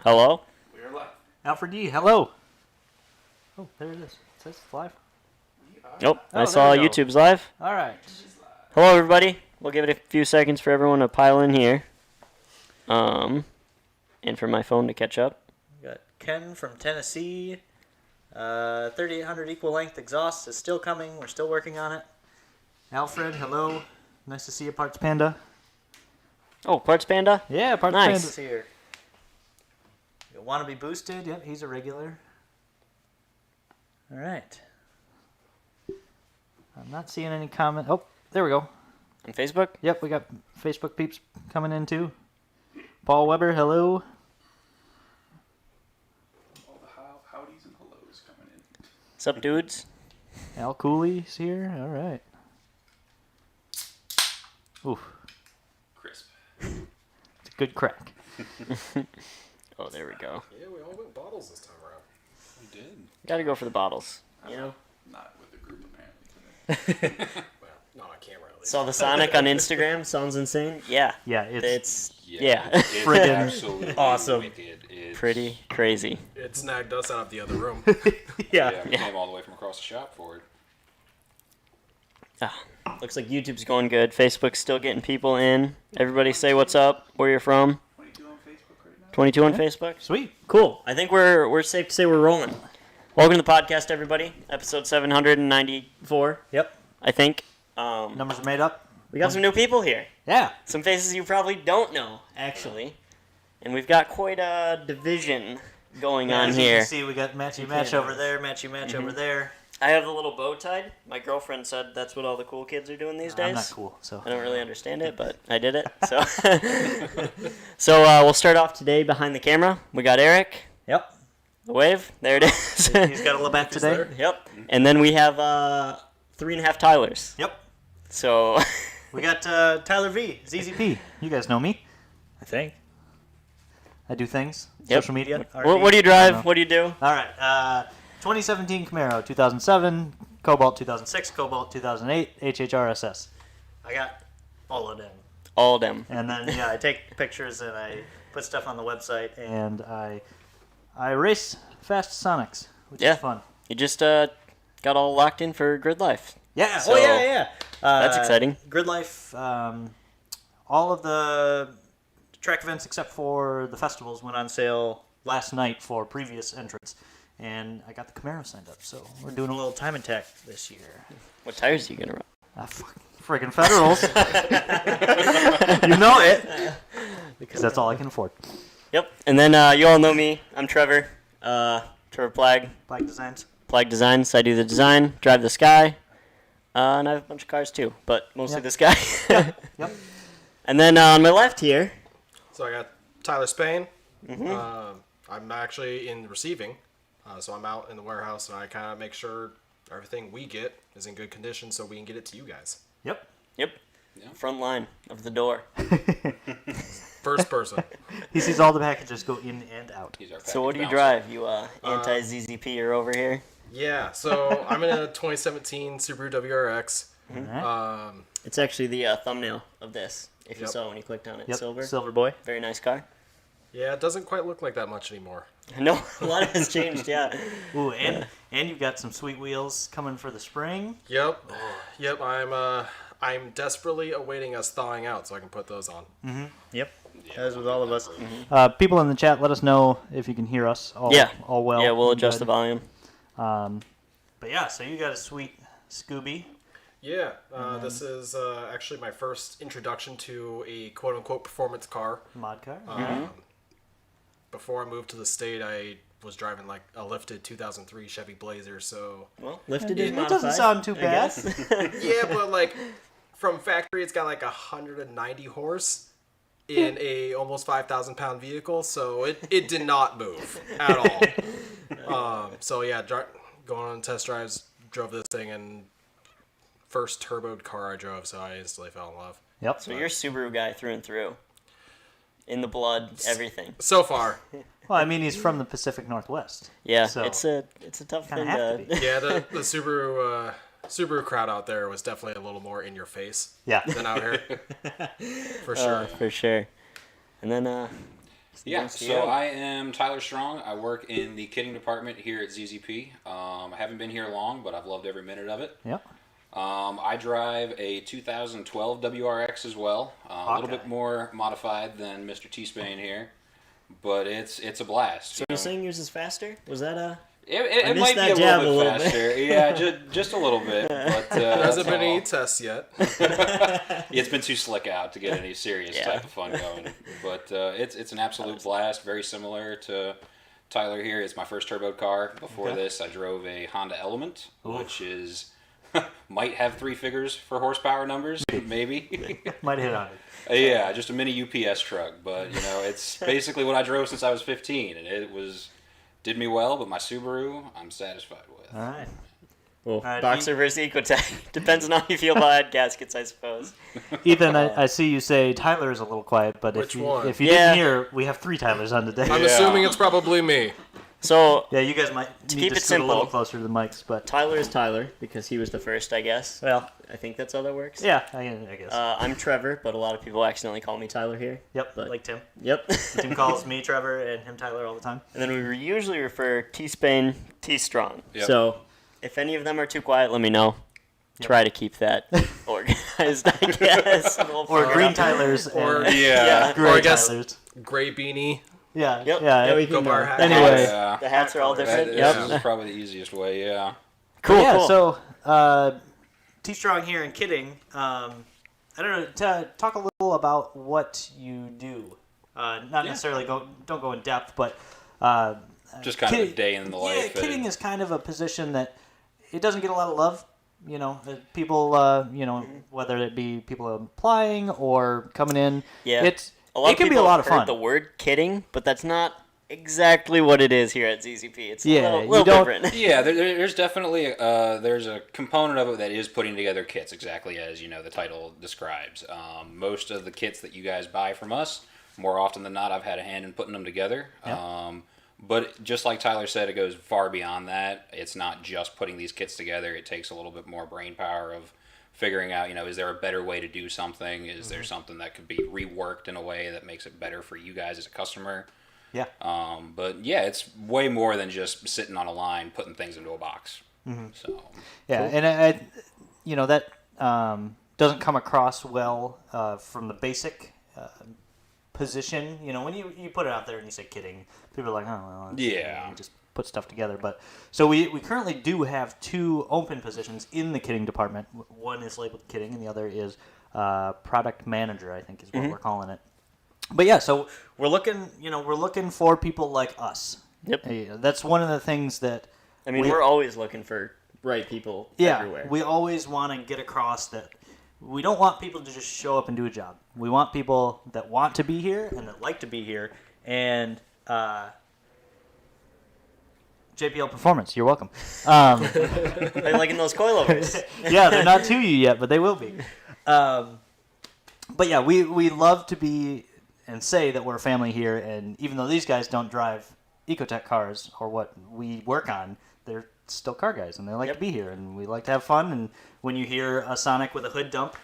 Hello? We are live. Alfred D, hello. Oh, there it is. It says it's live. Nope, I Oh, saw there we go. YouTube's live. All right. Hello, everybody. We'll give it a few seconds for everyone to pile in here. And for my phone to catch up. We got Ken from Tennessee. 3800 equal length exhaust is still coming. We're still working on it. Alfred, hello. Nice to see you, Parts Panda. Oh, Parts Panda? Yeah, Parts Nice. Panda's here. You want to be boosted? Yep, he's a regular. All right. I'm not seeing any comment. Oh, there we go. On Facebook? Yep, we got Facebook peeps coming in too. Paul Weber, hello. All the howdies and hellos coming in. What's up, dudes? Al Cooley's here. All right. Ooh, Crisp. it's a good crack. Oh, there we go. Yeah, we all went bottles this time around. We did. Gotta go for the bottles. You know? Not with the group, apparently. Well, not on camera at least. Saw the Sonic on Instagram. Sounds insane. Yeah. Yeah, It's It's Friggin' absolutely awesome. wicked. It's, pretty crazy. It snagged us out of the other room. Yeah, we Yeah. came all the way from across the shop for it. Looks like YouTube's going good. Facebook's still getting people in. Everybody say what's up, where you're from. 22 on Facebook right now. 22 on Yeah. Facebook. Sweet. Cool. I think we're safe to say we're rolling. Welcome to the podcast, everybody. Episode 794, Yep. I think. Numbers are made up. We got some new people here. Yeah. Some faces you probably don't know, actually. And we've got quite a division going on As you here. can see, we got matchy match over there, matchy match over there. I have the little bow tied. My girlfriend said that's what all the cool kids are doing these days. I'm not cool, so. I don't really understand it, but I did it. So, we'll start off today behind the camera. We got Eric. Yep. The wave. There it is. He's got a little back today. there? Yep. And then we have 3.5 Tylers. Yep. So We got Tyler V, ZZP. You guys know me, I think. I do things. Yep. Social media. what do you I don't drive? know. What do you do? All right. 2017 Camaro, 2007 Cobalt, 2006 Cobalt, 2008 HHR SS. I got all of them. All of them. And then I take pictures and I put stuff on the website and I race fast Sonics, which Yeah. is fun. You just got all locked in for Gridlife. Yeah. So, yeah. that's exciting. Gridlife. All of the track events except for the festivals went on sale last night for previous entrants. And I got the Camaro signed up, so we're doing a little time attack this year. What tires are you gonna run? Friggin' Federals. You know it. Because that's all I can afford. Yep. And then you all know me. I'm Trevor. Trevor Plag. Black Designs. Plag Designs. I do the design, drive the Sky, and I have a bunch of cars too, but mostly Yep. the Sky. Yep. And then on my left here. So I got Tyler Spain. I'm actually in receiving. So I'm out in the warehouse and I kind of make sure everything we get is in good condition so we can get it to you guys. Yep. Yep. Front line of the door. First person. He sees all the packages go in and out. He's our So what do you package drive? You anti-ZZP are over here. Yeah, so I'm in a 2017 Subaru WRX. Alright. It's actually the thumbnail of this. If you Yep. saw when you clicked on it, Yep. silver. Silver boy. Very nice car. Yeah, it doesn't quite look like that much anymore. No, a lot has changed. Yeah. Ooh, and you've got some sweet wheels coming for the spring. Yep. I'm desperately awaiting us thawing out so I can put those on. Yep. Yeah, As with all of us. Mm-hmm. People in the chat, let us know if you can hear us. All, Yeah. All well. Yeah, we'll and adjust the good. volume. But yeah, so you got a sweet Scooby Yeah, this is actually my first introduction to a quote-unquote performance car. mod car. Before I moved to the state, I was driving like a lifted 2003 Chevy Blazer, so... Well, lifted It is doesn't modified, sound too I bad. guess. Yeah, but like, from factory, it's got like 190 horse in a almost 5,000-pound vehicle, so it did not move at all. So yeah, going on test drives, drove this thing, and first turboed car I drove, so I instantly fell in love. Yep. So you're a Subaru guy through and through. In the blood, everything. So far. Well, I mean, he's from the Pacific Northwest. Yeah, So, it's a tough kinda thing have to be. Yeah, the Subaru crowd out there was definitely a little more in your face Yeah. than out here. For sure. For sure. And then Yeah, Thanks to so you. I am Tyler Strong. I work in the kitting department here at ZZP. I haven't been here long, but I've loved every minute of it. Yep. I drive a 2012 WRX as well, a little Hawkeye. bit more modified than Mr. T-Spain here, but it's a blast. So you're saying yours is faster? Was that a? It I might missed be that a jab little a bit little bit. faster. Yeah, just a little bit. But There hasn't been that's all. any tests yet. It's been too slick out to get any serious Yeah. type of fun going. But it's an absolute blast. Very similar to Tyler here. It's my first turbo car. Before Okay. this, I drove a Honda Element, Oof. which is might have 3 figures for horsepower numbers, maybe. Might hit on it. Yeah, just a mini UPS truck. But it's basically what I drove since I was 15, and it did me well. But my Subaru, I'm satisfied with. All right. Well, right, boxer versus Ecotec. Depends on how you feel about head gaskets, I suppose. Ethan, I see you say Tyler is a little quiet, but Which if you, one? if you Yeah. didn't hear, we have 3 Tylers on today. I'm Yeah. assuming it's probably me. So Yeah, you guys might need keep to it scoot a little simple. closer to the mics, but Tyler is Tyler because he was the first, I guess. well, I think that's how that works. yeah, I guess. I'm Trevor, but a lot of people accidentally call me Tyler here. Yep, but- like Tim. Yep. Tim calls me Trevor and him Tyler all the time. And then we usually refer T-Spain, T-Strong. Yep. So if any of them are too quiet, let me know. Try to keep that organized, I guess. We'll Or figure it Green out. Tylers Or- and Yeah. Gray Or I guess- Tylers. Gray beanie. Yeah, Yep. yeah. we Go can, bar hat. Anyway. Yeah. the hats are all different. That Yep. is probably the easiest way, yeah. Cool, yeah, cool. so T-Strong here and kidding. I don't know. Talk a little about what you do. Not necessarily don't go in depth, but Just kind of a day in the life. Yeah, and- kidding is kind of a position that it doesn't get a lot of love. People, whether it be people applying or coming in. Yeah. It a lot of can be a people lot of have heard fun. the word kidding, but that's not exactly what it is here at ZZP. It's Yeah, a you little don't- different. Yeah, there's definitely there's a component of it that is putting together kits, exactly as the title describes. Most of the kits that you guys buy from us, more often than not, I've had a hand in putting them together. Yeah. But just like Tyler said, it goes far beyond that. It's not just putting these kits together. It takes a little bit more brain power of figuring out, is there a better way to do something? Is there something that could be reworked in a way that makes it better for you guys as a customer? Yeah. But yeah, it's way more than just sitting on a line putting things into a box. So Yeah, and that doesn't come across well from the basic position. When you put it out there and you say kidding, people are like, oh, well, Yeah. you just put stuff together. But so we currently do have 2 open positions in the kidding department. One is labeled kidding, and the other is product manager, I think is what we're calling it. But yeah, so we're looking for people like us. Yep. That's one of the things that. I mean, We- we're always looking for right people everywhere. We always want to get across that we don't want people to just show up and do a job. We want people that want to be here and that like to be here. And JPL Performance, you're welcome. Are you liking those coilovers? Yeah, they're not to you yet, but they will be. But yeah, we love to be and say that we're a family here. And even though these guys don't drive Ecotec cars or what we work on, they're still car guys and they like to be here. And we like to have fun. And when you hear a Sonic with a hood dump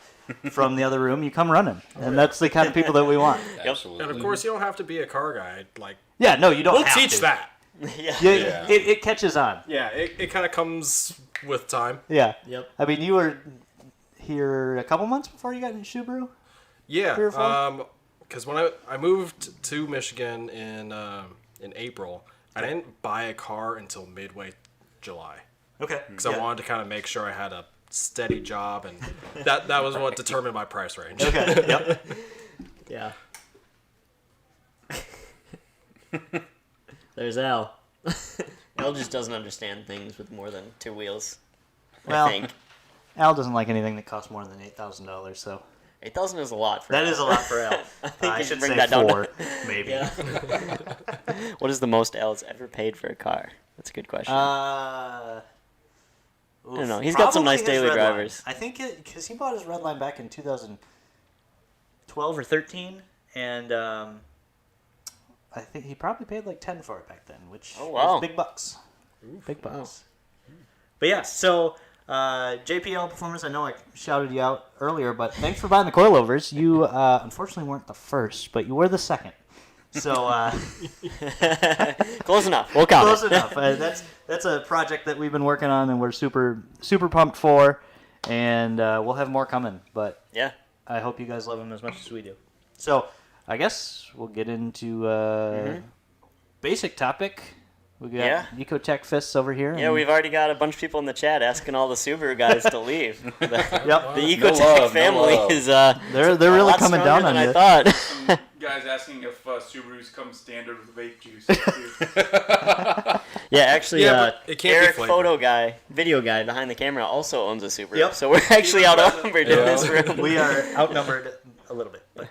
from the other room, you come running. And that's the kind of people that we want. absolutely. And of course, you don't have to be a car guy. Like, Yeah, no, you don't we'll have teach to. that. Yeah. Yeah, it catches on. Yeah, it kind of comes with time. Yeah. Yep. I mean, you were here a couple months before you got into Subaru? Yeah, 3 or 4? because when I moved to Michigan in April, I didn't buy a car until midway July Okay. because I wanted to kind of make sure I had a steady job, and that was what determined my price range. Okay, yep. Yeah. There's Al. Al just doesn't understand things with more than 2 wheels. Well, I think Al doesn't like anything that costs more than $8,000, so 8,000 is a lot for that Al. is a lot for Al. I you should should bring say that down to- 4, maybe. Yeah. What is the most Al's ever paid for a car? That's a good question. I don't know. He's got some nice daily drivers. I think because he bought his red line back in 2012 or 13, and I think he probably paid like 10 for it back then, which Oh, wow. was big bucks. Big bucks. But yeah, so JPL Performance, I know I shouted you out earlier, but thanks for buying the coilovers. You unfortunately weren't the first, but you were the second. So Close enough. We'll count close it. enough. That's a project that we've been working on, and we're super pumped for, and we'll have more coming. But Yeah. I hope you guys love them as much as we do. So I guess we'll get into basic topic. We got Yeah. Ecotec fists over here. Yeah, we've already got a bunch of people in the chat asking all the Subaru guys to leave. The Yep. Ecotec love, no family love. is They're a really lot coming stronger down than on I you. thought. Guys asking if Subarus come standard with vape juice. Yeah, actually, Yeah, but it can't be Eric, flavored. video guy behind the camera, also owns a Subaru. Yep. So we're actually outnumbered in Yeah. this room. We are outnumbered a little bit. But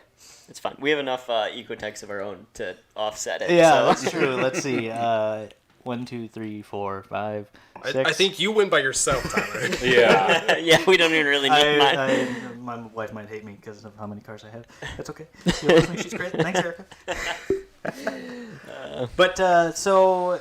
It's fine. We have enough Ecotecs of our own to offset it. yeah, so. that's true. Let's see. 1, 2, 3, 4, 5, 6. I think you win by yourself, Tyler. Yeah. Yeah, we don't even really need mine. my wife might hate me because of how many cars I have. That's okay. She loves me. She's great. Thanks, Erica. But so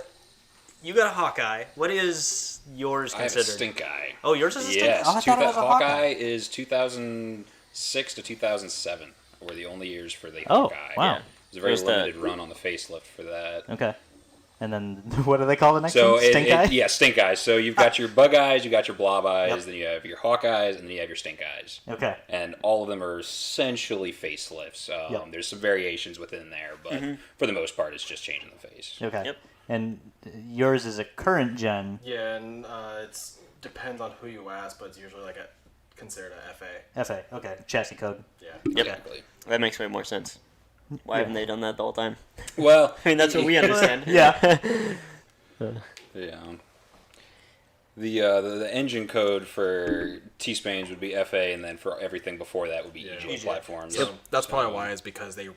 you got a Hawkeye. What is yours I have a considered? stink eye. Oh, yours is a stink. Yes, Oh, I thought it was a Hawkeye Hawkeye. is 2006 to 2007 were the only years for the Oh, Hawkeye. wow. It was a very There's the- limited run on the facelift for that. Okay. And then what do they call the next So one? Stink eye? yeah, stink eyes. So you've got your bug eyes, you got your blob eyes, Yep. then you have your hawk eyes, and then you have your stink eyes. Okay. And all of them are essentially facelifts. Yep. There's some variations within there, but for the most part, it's just changing the face. Okay. Yep. And yours is a current gen Yeah, and it's depends on who you ask, but it's usually like considered a FA. FA. Okay. Chassis code. Yeah. Yep. Exactly. That makes way more sense. Why haven't they done that the whole time? Well, I mean, that's what we understand. Yeah. Yeah. The engine code for T-Spains would be FA, and then for everything before that would be Yeah. EJ platforms. So that's probably why is because they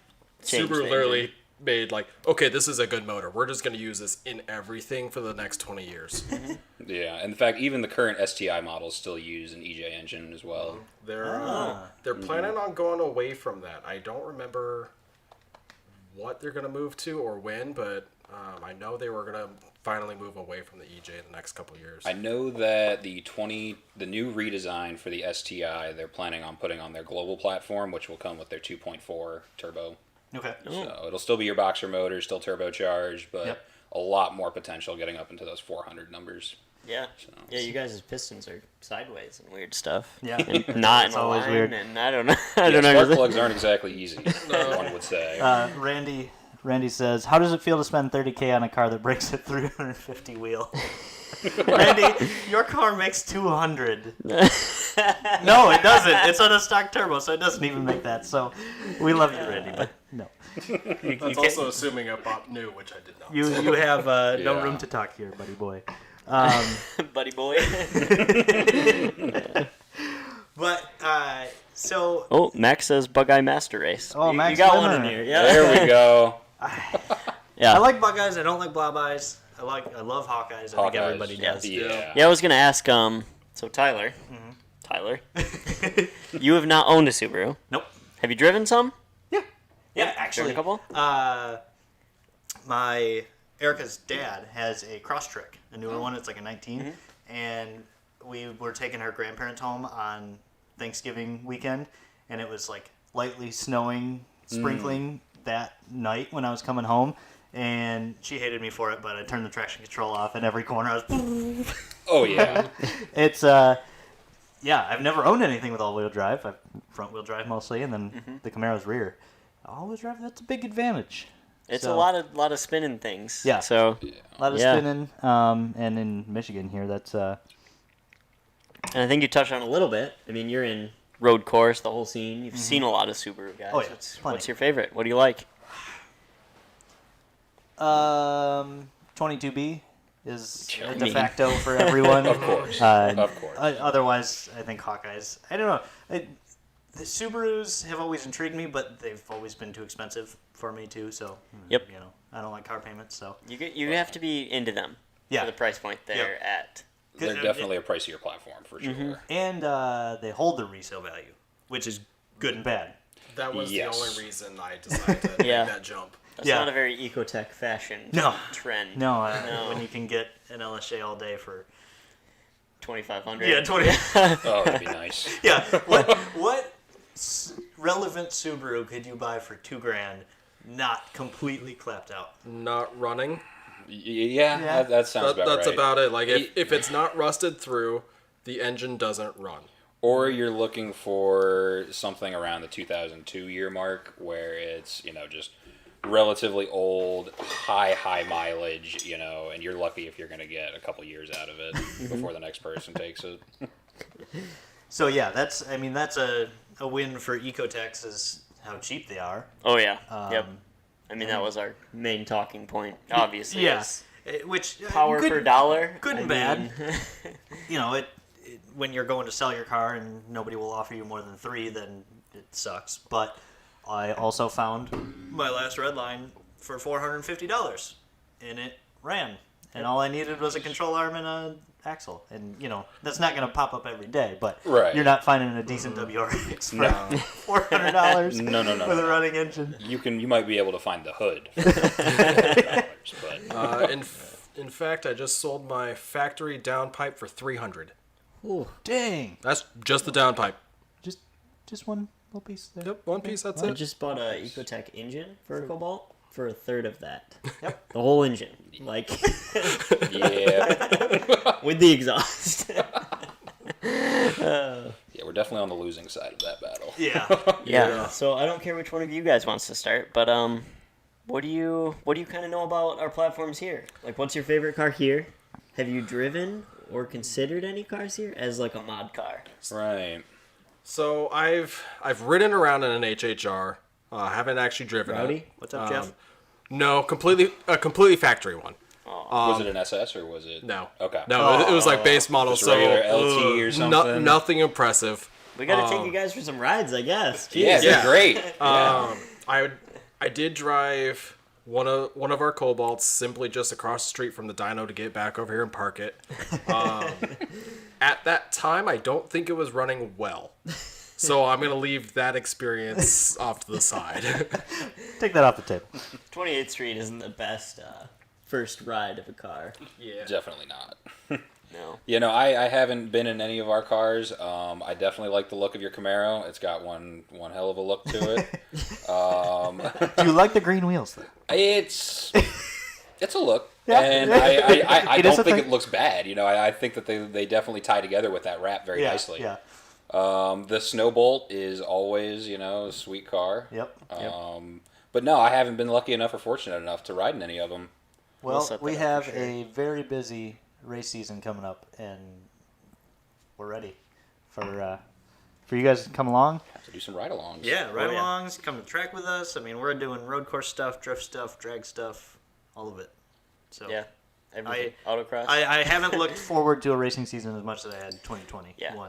Changed Subaru the literally made like, okay, this is a good motor. We're just gonna use this in everything for the next 20 years. Yeah, and in fact, even the current STI models still use an EJ engine as well. They're planning on going away from that. I don't remember what they're gonna move to or when, but I know they were gonna finally move away from the EJ in the next couple of years. I know that the new redesign for the STI, they're planning on putting on their global platform, which will come with their 2.4 turbo. Okay. So it'll still be your boxer motor, still turbocharged, but Yep. a lot more potential getting up into those 400 numbers. Yeah. Yeah, you guys' pistons are sideways and weird stuff. Yeah. And not in It's a always line, weird. and I don't know. I Yeah, don't know. spark plugs aren't exactly easy, one would say. Randy says, "How does it feel to spend $30,000 on a car that breaks at 350 wheel?" Randy, your car makes 200. No, it doesn't. It's on a stock turbo, so it doesn't even make that. So we love you, Randy, but no. You That's can't- also assuming I bought new, which I did not. you have no Yeah. room to talk here, buddy boy. Buddy boy. But so Oh, Max says Bug Eye Master Race. Oh, you Max got one in Lemmer. here. Yeah. There we go. Yeah. I like bug eyes. I don't like blob eyes. I love Hawkeyes. I think Hawkeyes, everybody does. Yeah. Yeah, I was gonna ask. So Tyler, Tyler, you have not owned a Subaru. Nope. Have you driven some? Yeah, Driven actually, a couple. my Erica's dad has a Crosstrek, a newer one. It's like a 19, and we were taking her grandparents home on Thanksgiving weekend, and it was like lightly snowing, sprinkling that night when I was coming home, and she hated me for it. But I turned the traction control off, and every corner I was. Oh, yeah. It's yeah, I've never owned anything with all-wheel drive. I've front-wheel drive mostly, and then the Camaro's rear. All-wheel drive, that's a big advantage. It's So- a lot of spinning things. Yeah. So, A lot of Yeah. spinning, and in Michigan here, that's and I think you touched on it a little bit. I mean, you're in road course, the whole scene. You've seen a lot of Subaru guys. Oh, yeah, What's plenty. your favorite? What do you like? 22B is I a de mean- facto for everyone. Of course. Of course. Otherwise, I think Hawkeyes. I don't know. The Subarus have always intrigued me, but they've always been too expensive for me too. So, Yep. you know, I don't like car payments. So, You have to be into them. Yeah. For the price point they're Yep. at. They're definitely a pricier platform, for sure. and they hold their resale value, which is good and bad. That was Yes. the only reason I decided to Yeah. make that jump. That's Yeah. not a very Ecotec fashion No. trend. No, No. when you can get an LSJ all day for 2,500. yeah 20. Oh, that'd be nice. Yeah. What relevant Subaru could you buy for $2,000 not completely clapped out. Not running. Yeah. That sounds about That's right. about it. Like if it's not rusted through, the engine doesn't run. Or you're looking for something around the 2002 year mark where it's, just relatively old, high mileage, and you're lucky if you're going to get a couple years out of it before the next person takes it. So yeah, that's a win for Ecotec is how cheap they are. Oh yeah. Yep. I mean, that was our main talking point, obviously. Yes. Which Power per dollar. Good and bad. When you're going to sell your car and nobody will offer you more than 3, then it sucks. But I also found my last red line for $450, and it ran. And all I needed was a control arm and a axle. And, that's not going to pop up every day, but Right. you're not finding a decent WRX for $400 No. with a running engine. You might be able to find the hood. But In fact, I just sold my factory downpipe for $300. Ooh, dang. That's just the downpipe. Just one little piece there. Yep, one piece. That's I it. just bought a Ecotec engine for a Cobalt for a third of that. Yep. The whole engine, like yeah. with the exhaust. Yeah, we're definitely on the losing side of that battle. Yeah. Yeah. So I don't care which one of you guys wants to start, but what do you kind of know about our platforms here? Like, what's your favorite car here? Have you driven or considered any cars here as like a mod car? Right. So I've ridden around in an HHR. Haven't actually driven Rowdy? it. What's up, Jeff? No, completely factory one. Was it an SS or was it? No. Okay. No, it was like base model, Just so regular LT or something? nothing impressive. We gotta take you guys for some rides, I guess. Jeez. Yeah, they're great. I did drive one of our Cobalts simply just across the street from the dyno to get back over here and park it. At that time, I don't think it was running well. So I'm going to leave that experience off to the side. Take that off the table. 28th Street isn't the best first ride of a car. Yeah. Definitely not. No. I haven't been in any of our cars. I definitely like the look of your Camaro. It's got one hell of a look to it. Do you like the green wheels, though? It's a look. Yeah. And I It is don't a think thing. it looks bad. I think that they definitely tie together with that wrap very nicely. Yeah. The Snowbolt is always, a sweet car. Yep. But no, I haven't been lucky enough or fortunate enough to ride in any of them. Well, set we that up have for sure. a very busy race season coming up, and we're ready for you guys to come along. Have to do some ride-alongs. Yeah, yeah. ride-alongs, come to track with us. I mean, we're doing road course stuff, drift stuff, drag stuff, all of it. So Yeah. Everything. Autocross. I haven't looked forward to a racing season as much as I had 2021. Yeah.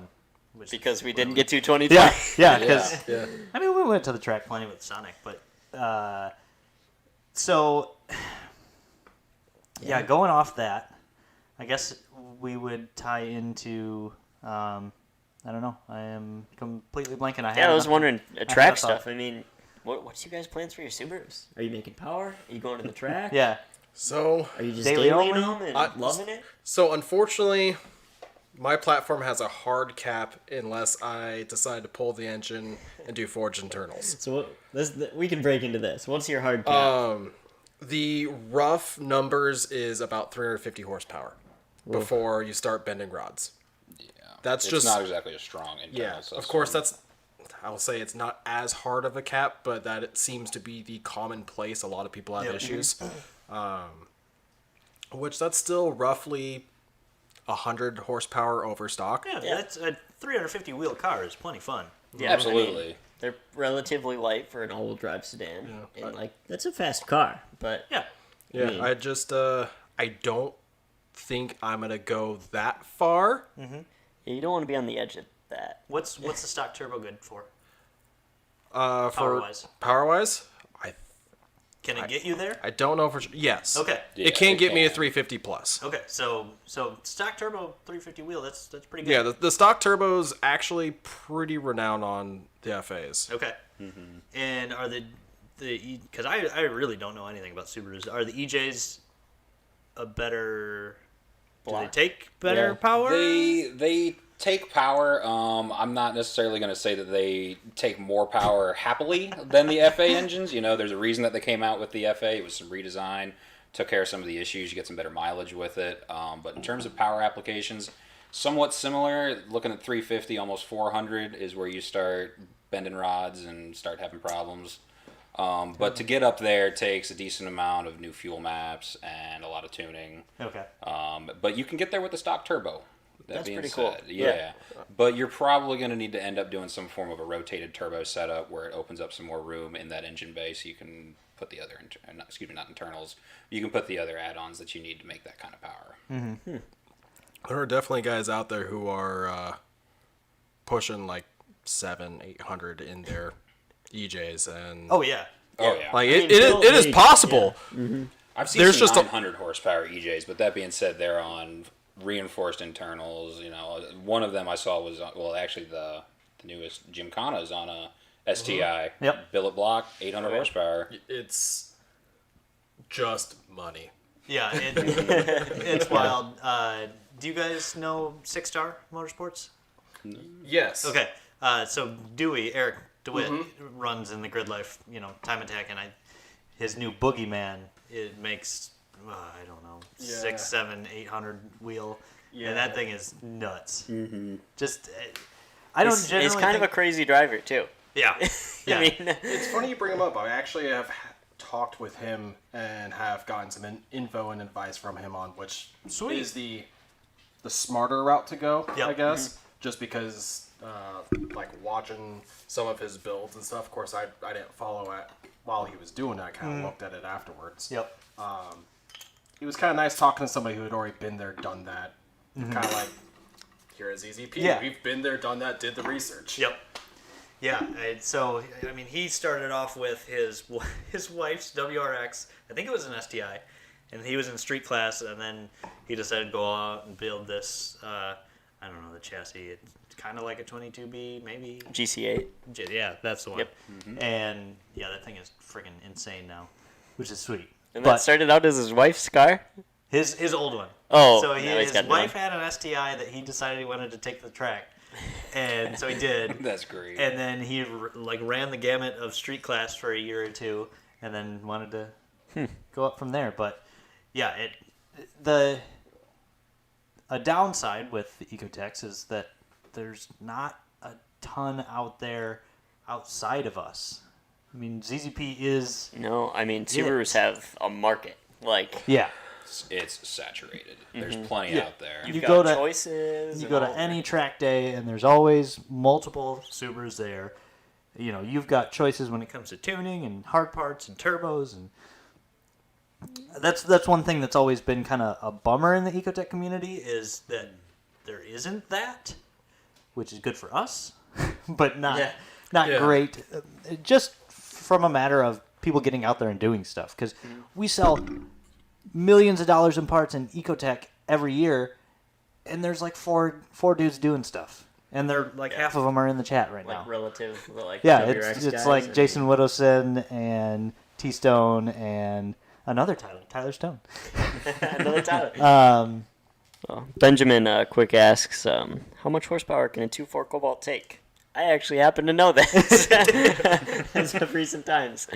Which because we didn't get to 2020. yeah, because Yeah. I mean, we went to the track plenty with Sonic, but so yeah, going off that, I guess we would tie into I don't know. I am completely blanking. Yeah, I was wondering, had track a thought. stuff. I mean, what's you guys' plans for your Subarus? Are you making power? Are you going to the track? Yeah, So Are you just Daily dailying only? them and loving it? So unfortunately, my platform has a hard cap unless I decide to pull the engine and do forged internals. So we can break into this. What's your hard cap? The rough numbers is about 350 horsepower before you start bending rods. Yeah. That's it's just not exactly a strong internal Yeah, system. of course I'll say it's not as hard of a cap, but that it seems to be the commonplace. A lot of people have issues. Which that's still roughly 100 horsepower over stock. yeah, that's a 350 wheel car is plenty fun. Yeah, Absolutely. I mean, they're relatively light for an all-wheel drive sedan, and that's a fast car. But Yeah, Yeah, mean- I just I don't think I'm gonna go that far. you don't want to be on the edge of that. what's the stock turbo good for? For Power-wise. power-wise, Can it get you there? I don't know for sure. Yes. Okay. Yeah, it can it get me a can. 350 plus. Okay, so stock turbo 350 wheel, that's pretty good. Yeah, the stock turbo's actually pretty renowned on the FAs. Okay. And are the because I really don't know anything about Subarus. Are the EJs a better? Do they Block. take better Yeah. power? They take power. I'm not necessarily going to say that they take more power happily than the FA engines. You know, there's a reason that they came out with the FA. It was some redesign, took care of some of the issues. You get some better mileage with it. But in terms of power applications, somewhat similar. Looking at 350, almost 400 is where you start bending rods and start having problems. But to get up there takes a decent amount of new fuel maps and a lot of tuning. Okay. But you can get there with the stock turbo. That's being pretty said, cool. yeah. But you're probably going to need to end up doing some form of a rotated turbo setup where it opens up some more room in that engine bay, so you can put the other, not internals. You can put the other add-ons that you need to make that kind of power. Mm-hmm. There are definitely guys out there who are pushing like 700-800 in their EJs, and Oh yeah. Oh yeah. like mean, it is possible. I've seen There's some just a- 900 horsepower EJs, but that being said, they're on reinforced internals. You know, one of them I saw was actually the newest Gymkhana is on a STI Yep. billet block, 800 horsepower. It's just money. Yeah, it's wild. Do you guys know Six Star Motorsports? Yes. Okay, so Eric DeWitt runs in the Gridlife, time attack, and his new Boogeyman, it makes I don't know, 600, 700, 800 wheel, and that thing is nuts. Mm-hmm. Just I don't generally. He's kind of a crazy driver too. Yeah. I mean, It's funny you bring him up. I actually have talked with him and have gotten some info and advice from him on which is the smarter route to go, Yep. I guess. Just because, like, watching some of his builds and stuff, of course, I didn't follow it while he was doing it. I kind of looked at it afterwards. Yep. It was kind of nice talking to somebody who had already been there, done that. Kind of like, here at ZZP. Yeah. We've been there, done that, did the research. Yep. Yeah, so I mean, he started off with his wife's WRX. I think it was an STI, and he was in street class, and then he decided to go out and build this. I don't know the chassis. It's kind of like a 22B, maybe. GC8. Yeah, that's the one. Yep. And yeah, that thing is freaking insane now, which is sweet. And But that started out as his wife's car? his old one. Oh, So now he's his got a wife new had an STI that he decided he wanted to take to the track, and so he did. That's great. And then he ran the gamut of street class for a year or two, and then wanted to go up from there. But yeah, a downside with the Ecotecs is that there's not a ton out there outside of us. I mean, ZZP is No, I mean, Subarus have a market. Like, yeah. It's saturated. There's plenty Yeah. out there. you've You got go to- choices. You and go to all any track day, and there's always multiple Subarus there. You've got choices when it comes to tuning and hard parts and turbos, and that's one thing that's always been kind of a bummer in the Ecotec community is that there isn't that, which is good for us, but not Yeah. great. Just from a matter of people getting out there and doing stuff, because we sell millions of dollars in parts in Ecotec every year, and there's like four dudes doing stuff, and they're like half of them are in the chat right like now. relative, like Yeah, WRX it's guys like and- Jason Widowson and T Stone and another Tyler Stone. Another Tyler. Um, Well, Benjamin Quick asks, how much horsepower can a 2.4 Cobalt take? I actually happen to know this as of recent times.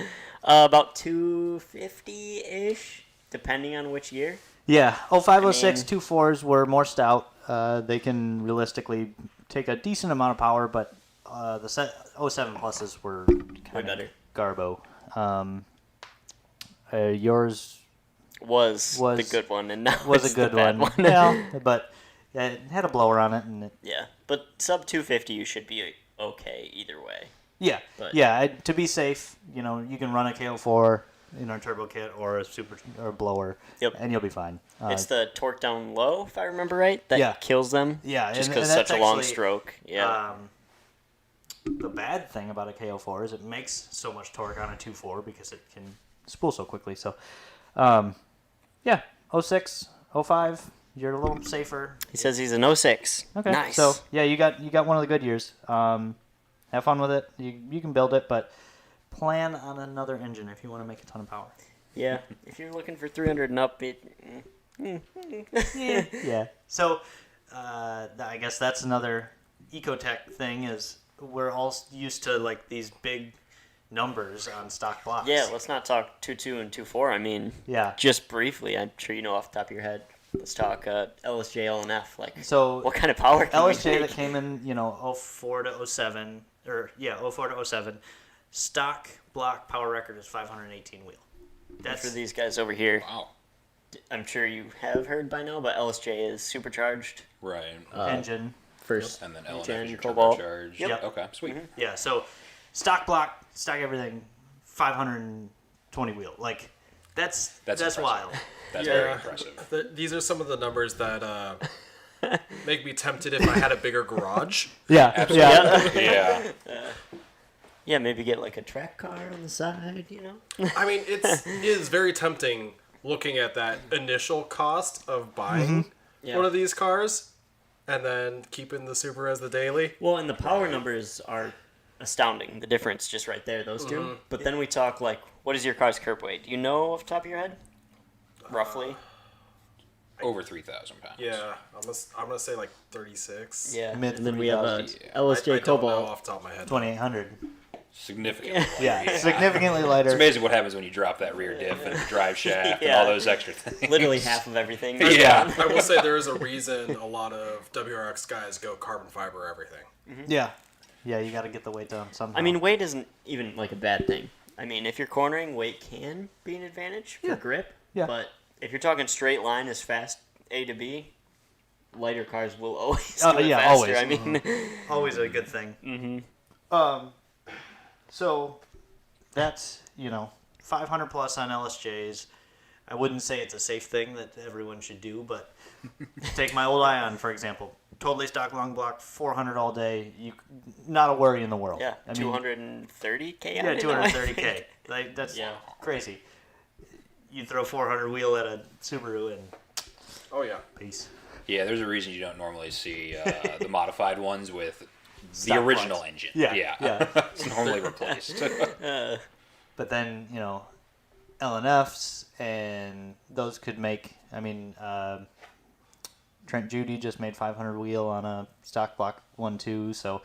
About 250-ish, depending on which year. yeah, 0506 I mean- 24s were more stout. They can realistically take a decent amount of power, but the 07 pluses were Way kind of better. garbo. Yours Was the Was- good one, and now was it's a good the bad one. one. Yeah, but yeah, it had a blower on it, and Yeah, but sub 250, you should be okay either way. yeah, But- to be safe, you can run a KO4 in our turbo kit or a super or a blower, Yep. and you'll be fine. It's the torque down low, if I remember right, that Yeah. kills them. Yeah, just and because that's such a long actually, stroke. Yeah, The bad thing about a KO4 is it makes so much torque on a 2.4 because it can spool so quickly. So, yeah, 06, 05, you're a little safer. he says he's an 06. Okay, Nice. so yeah, you got one of the good years. Have fun with it. You can build it, but plan on another engine if you want to make a ton of power. Yeah, if you're looking for 300 and up, Yeah. So, I guess that's another Ecotec thing is we're all used to like these big numbers on stock blocks. Yeah, let's not talk 2.2 and 2.4. I mean, Yeah. just briefly, I'm sure you know off the top of your head. Let's talk LSJ LNF. Like, So what kind of power can we LSJ make? that came in, 04 to 07, 04 to 07, stock block power record is 518 wheel. For these guys over here, Wow. I'm sure you have heard by now, but LSJ is supercharged. Right. Engine. First And then LNF gen is your Cobalt. turbocharged. Yep. Okay, sweet. Yeah, so stock block, stock everything, 520 wheel. Like, that's impressive. wild. That's very impressive. These are some of the numbers that make me tempted if I had a bigger garage. Yeah, Absolutely. Yeah. Yeah, maybe get like a track car on the side, I mean, it is very tempting looking at that initial cost of buying Yeah. one of these cars and then keeping the Subaru as the daily. Well, and the power numbers are astounding. The difference just right there, those two. But then we talk like, what is your car's curb weight? Do you know off the top of your head? Roughly? Over 3,000 pounds. Yeah, I'm gonna say like 36. Yeah. Mid And then we have a 3,000. I LSJ don't know Cobalt. off the top of my head. 2800. Significantly. Yeah, significantly lighter. It's amazing what happens when you drop that rear diff and the drive shaft and Yeah. all those extra things. Literally half of everything. Yeah. I will say there is a reason a lot of WRX guys go carbon fiber everything. Yeah. Yeah, you got to get the weight down somehow. I mean, weight isn't even like a bad thing. I mean, if you're cornering, weight can be an advantage for grip. Yeah. But if you're talking straight line as fast A to B, lighter cars will always do it yeah, faster. always. I mean, always a good thing. So that's 500 plus on LSJs. I wouldn't say it's a safe thing that everyone should do, but take my old Ion for example. Totally stock long block, 400 all day. Not a worry in the world. yeah, I mean, 230K. Yeah, 230K. Like, that's Yeah. crazy. You throw 400 wheel at a Subaru and Oh yeah. peace. Yeah, there's a reason you don't normally see the modified ones with the Stock original blocks. engine. Yeah. It's normally replaced. But then, LNFs and those could make, Trent Judy just made 500 wheel on a stock block 1.2, so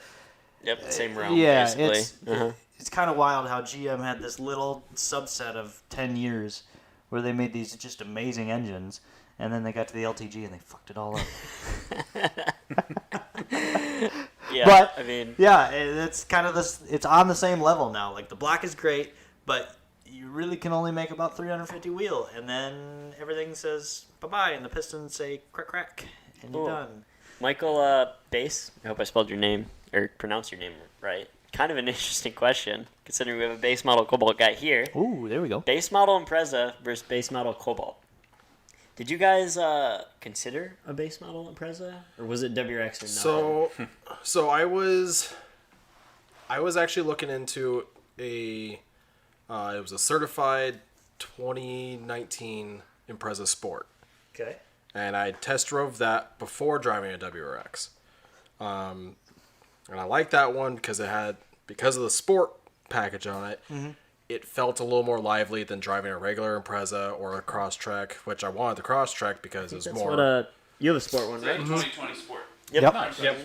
Yep, same realm. yeah, basically. it's kind of wild how GM had this little subset of 10 years where they made these just amazing engines, and then they got to the LTG and they fucked it all up. Yeah, But I mean, yeah, it's kind of this. It's on the same level now. Like the block is great, but you really can only make about 350 wheel, and then everything says bye bye, and the pistons say crack crack, and you're Cool. done. Michael Bass, I hope I spelled your name, or pronounced your name right. Kind of an interesting question, considering we have a base model Cobalt guy here. Ooh, there we go. Base model Impreza versus base model Cobalt. Did you guys consider a base model Impreza, or was it WRX or not? So I was actually looking into it was a certified 2019 Impreza Sport, Okay. and I test drove that before driving a WRX, and I liked that one because because of the sport package on it. Mm-hmm. It felt a little more lively than driving a regular Impreza or a Crosstrek, which I wanted the Crosstrek because it was That's more. what you have a sport one, Is that right? 2020 Sport? Yep. Yep. Yep.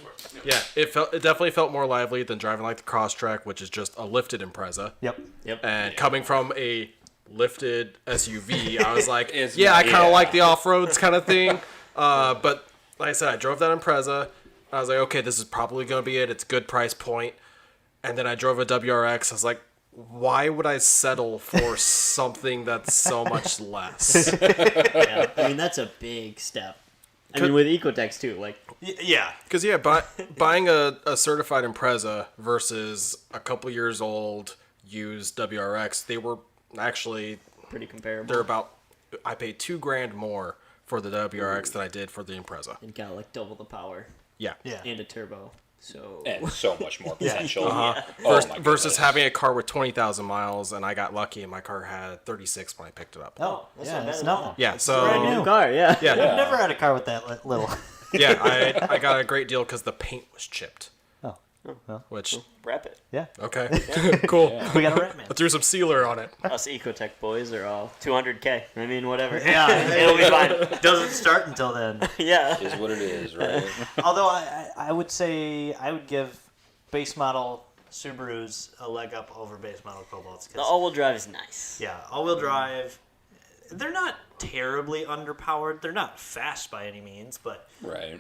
Yeah, it definitely felt more lively than driving like the Crosstrek, which is just a lifted Impreza. Yep. Yep. And coming from a lifted SUV, I was like, It's yeah, I kind of yeah. like the off-roads kind of thing. But like I said, I drove that Impreza. I was like, okay, this is probably going to be it. It's a good price point. And then I drove a WRX. I was like, why would I settle for something that's so much less? Yeah. I mean, that's a big step. I mean, with Ecotecs too, like, Yeah. Because, yeah, buying a certified Impreza versus a couple years old used WRX, they were actually, pretty comparable. they're about, I paid $2,000 more for the WRX than I did for the Impreza. And got like double the power Yeah. Yeah. and a turbo. So And so much more potential. Uh-huh. Oh Versus, my versus goodness. having a car with 20,000 miles, and I got lucky, and my car had 36 when I picked it up. Oh, that's yeah, not bad it's at nothing. all. Yeah, Brand so new car, yeah. yeah, I've never had a car with that little. yeah, I got a great deal because the paint was chipped. Oh. Which Wrap it. Yeah. okay, cool. We got a rat man. I threw some sealer on it. Us Ecotec boys are all 200K. I mean, whatever. Yeah, It'll be fine. Doesn't start until then. Yeah. Is what it is, right? Although I would say I would give base model Subarus a leg up over base model Cobalts. The all-wheel drive is nice. Yeah, all-wheel drive. They're not terribly underpowered. They're not fast by any means, but Right.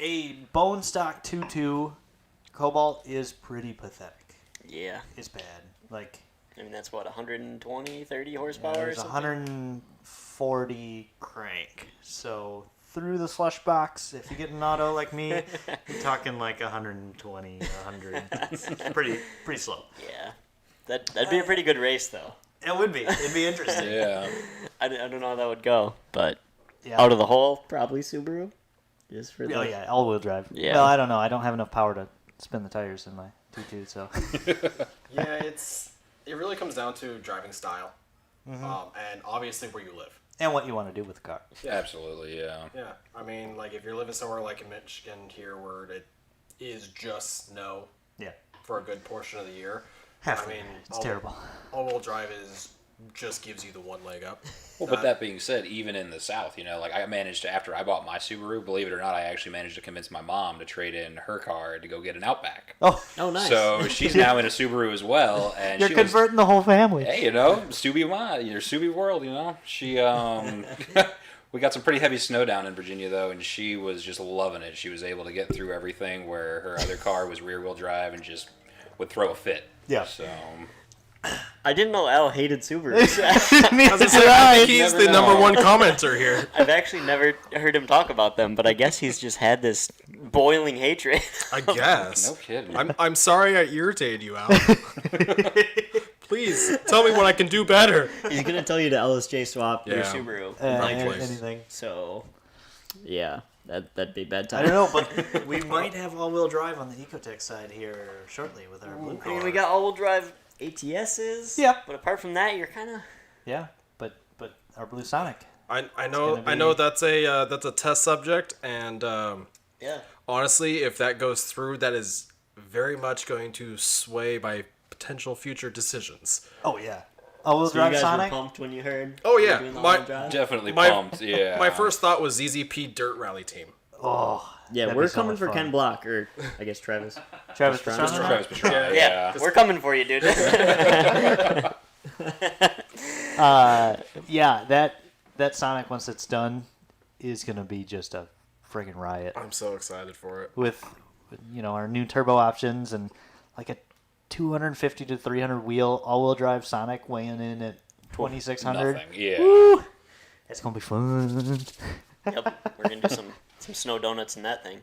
a bone stock 2.2 Cobalt is pretty pathetic. Yeah. It's bad. Like, I mean, that's what, 120, 30 horsepower or there's something? 140 crank. So through the slush box, if you get an auto like me, you're talking like 120, 100. It's pretty slow. Yeah. That'd be a pretty good race, though. It would be. It'd be interesting. Yeah. I don't know how that would go, but Yeah. out of the hole, probably Subaru. Just for the... Oh yeah, all-wheel drive. Yeah. Well, I don't know. I don't have enough power to spin the tires in my 2.2, so. Yeah, it really comes down to driving style, and obviously where you live. And what you want to do with the car. Absolutely, yeah. Yeah, I mean, like if you're living somewhere like in Michigan here, where it is just snow Yeah. for a good portion of the year. Half I mean, it's terrible. All-wheel drive just gives you the one leg up. Well, but that being said, even in the South, like I managed to, after I bought my Subaru, believe it or not, I actually managed to convince my mom to trade in her car to go get an Outback. Oh, nice. So she's now in a Subaru as well, and you're she converting the whole family. Was, hey, your Subi world, She, we got some pretty heavy snow down in Virginia though, and she was just loving it. She was able to get through everything where her other car was rear-wheel drive and just would throw a fit. Yeah. So. I didn't know Al hated Subarus. I think he's the number one commenter here. I've actually never heard him talk about them, but I guess he's just had this boiling hatred. I guess. No kidding. I'm sorry I irritated you, Al. Please tell me what I can do better. He's gonna tell you to LSJ swap your Yeah. Subaru. Anything. So, yeah, that'd be bad I time. don't know, but we might have all-wheel drive on the Ecotec side here shortly with our blue I car. mean, we got all-wheel drive ATSs. Yeah. But apart from that, you're kind of... Yeah, but our blue Sonic. I gonna know be- that's a test subject, and Yeah. honestly, if that goes through, that is very much going to sway my potential future decisions. Oh yeah, all-wheel So you drive guys Sonic. were pumped when you heard? Oh, we were yeah, doing the my- all-wheel drive? Definitely My- pumped, yeah. My first thought was ZZP Dirt Rally Team. Oh, Yeah, that'd we're be so coming much for fun. Ken Block, or I guess Travis. Travis Pastrana? Pastrana? Travis Pastrana, Yeah, we're coming for you, dude. Yeah, that Sonic once it's done is gonna be just a friggin' riot I'm so excited for it. with our new turbo options and like a 250 to 300 wheel all-wheel drive Sonic weighing in at 2600. Nothing, yeah. Woo! It's gonna be fun. Yep, we're gonna do some snow donuts in that thing.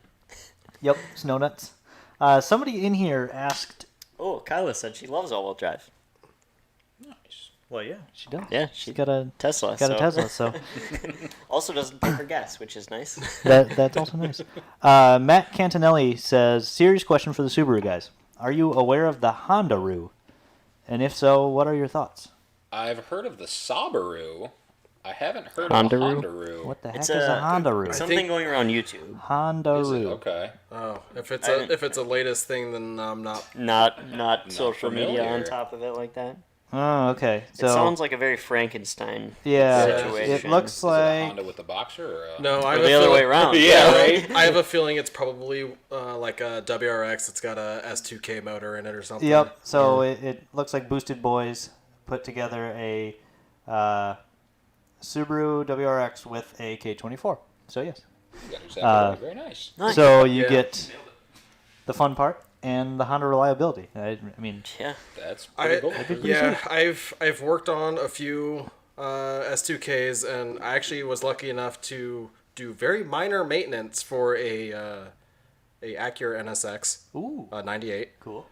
Yep, snow nuts. Somebody in here asked. Oh, Kyla said she loves all-wheel drive. Nice. Well, yeah, she does. Yeah, She's got a Tesla. got a Tesla, so Also doesn't pay for gas, which is nice. that's also nice. Matt Cantonelli says, serious question for the Subaru guys. Are you aware of the Honda-Roo? And if so, what are your thoughts? I've heard of the Subaru. I haven't heard Honda-Roo? of the Honda-Roo. What the heck It's is a Honda-Roo? Something going around YouTube. Is it? Honda-Roo. Okay. Oh, if it's I didn't- if it's a latest thing, then I'm not. Not social media familiar. on top of it like that. Oh, okay. So It sounds like a very Frankenstein yeah, situation. it looks Is it a like Honda with the boxer? Or a... No, I Or have the a other way feeling- around. Yeah, right? I have a feeling it's probably like a WRX. It's got a S2K motor in it or something. Yep. So it looks like Boosted Boys put together a Subaru WRX with a K24. So yes. You got exactly right. Very nice. Nice. So you Yeah. get the fun part and the Honda reliability. I mean, Yeah. That's pretty cool. Yeah, I've worked on a few S2Ks, and I actually was lucky enough to do very minor maintenance for a Acura NSX ooh, 98. cool.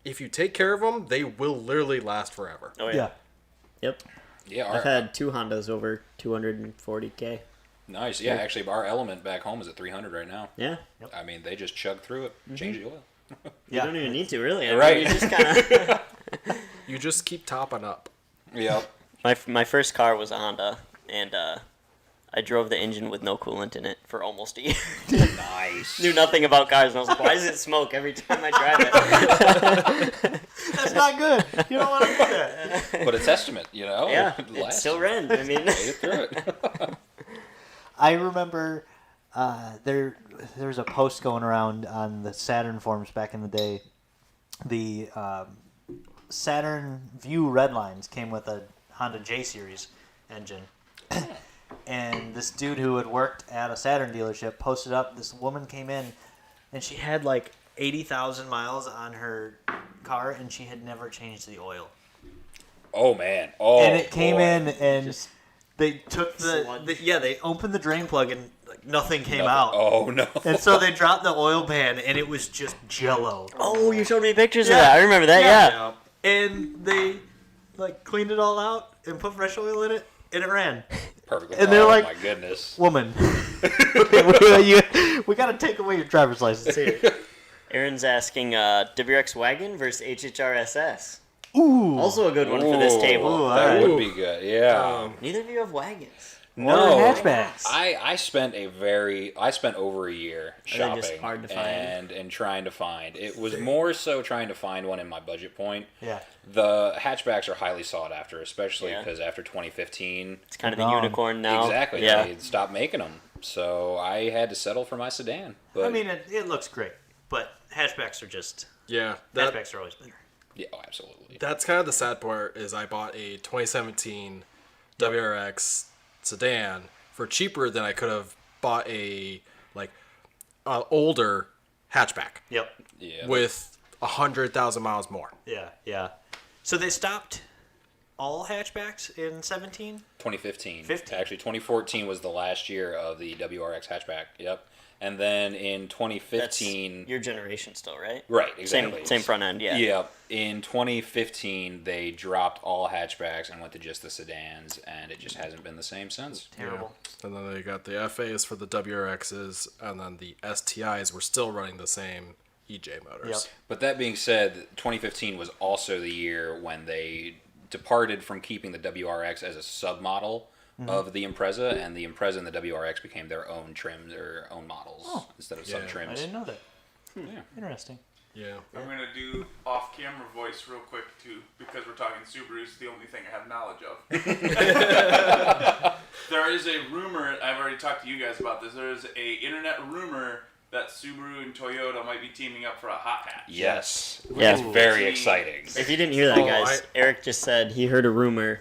If you take care of them, they will literally last forever. Oh yeah. Yeah. Yep. Yeah, I've had two Hondas over 240K. nice. Yeah, actually, our Element back home is at 300 right now. Yeah. I mean, they just chug through it, change the oil. You don't even need to really. I mean, Right. You just kind of. You just keep topping up. Yep. My first car was a Honda, and I drove the engine with no coolant in it for almost a year. Nice. Knew nothing about cars, and I was like, why does it smoke every time I drive it? That's not good. You don't want to do that. But a testament, you know? Yeah, It it lasted. still ran. I mean, Made it through it. I remember there's a post going around on the Saturn forums back in the day. The Saturn View Redlines came with a Honda J Series engine. And this dude who had worked at a Saturn dealership posted up, this woman came in and she had like 80,000 miles on her car and she had never changed the oil. Oh, man. Oh, And it came boy. in and Just they took sludge. they opened the drain plug and like, nothing came out. Oh, no. And so they dropped the oil pan and it was just jello. oh, you showed me pictures of Yeah. that. I remember that. Yeah. Yeah. And they like cleaned it all out and put fresh oil in it and it ran. Perfect. And they're oh, like- my goodness. Woman, we got to take away your driver's license here. Aaron's asking WRX Wagon versus HHR SS. Ooh. Also a good one for this Ooh, table. Ooh, that alright. would be good. Yeah. Neither of you have wagons. No, hatchbacks. I spent over a year Are they shopping just hard to find? and trying to find. It was more so trying to find one in my budget point. Yeah. The hatchbacks are highly sought after, especially Yeah. because after 2015, It's kind of the Gone. unicorn now. exactly, Yeah. they stopped making them. So I had to settle for my sedan. But I mean, it looks great, but hatchbacks are just Yeah, that hatchbacks are always better. yeah, oh, absolutely. that's kind of the sad part. Is I bought a 2017 WRX sedan for cheaper than I could have bought a older hatchback Yep. Yeah, with 100,000 miles more. Yeah. So they stopped all hatchbacks in 17? 2015. 15. Actually, 2014 was the last year of the WRX hatchback. Yep. And then in That's 2015, your generation still, right? right, exactly. Same front end, yeah. Yep. In 2015, they dropped all hatchbacks and went to just the sedans, and it just hasn't been the same since. Terrible. And then they got the FAs for the WRXs, and then the STIs were still running the same EJ motors. Yep. But that being said, 2015 was also the year when they departed from keeping the WRX as a submodel of the Impreza, and the Impreza and the WRX became their own trims, their own models instead of Yeah. sub trims. I didn't know that. Yeah. Interesting. Yeah. I'm gonna do off-camera voice real quick too, because we're talking Subaru's the only thing I have knowledge of. There is a rumor. I've already talked to you guys about this. There is a internet rumor that Subaru and Toyota might be teaming up for a hot hatch. Yes. Yeah. It's very Ooh. exciting. If you didn't hear that, Oh, guys, Eric just said he heard a rumor.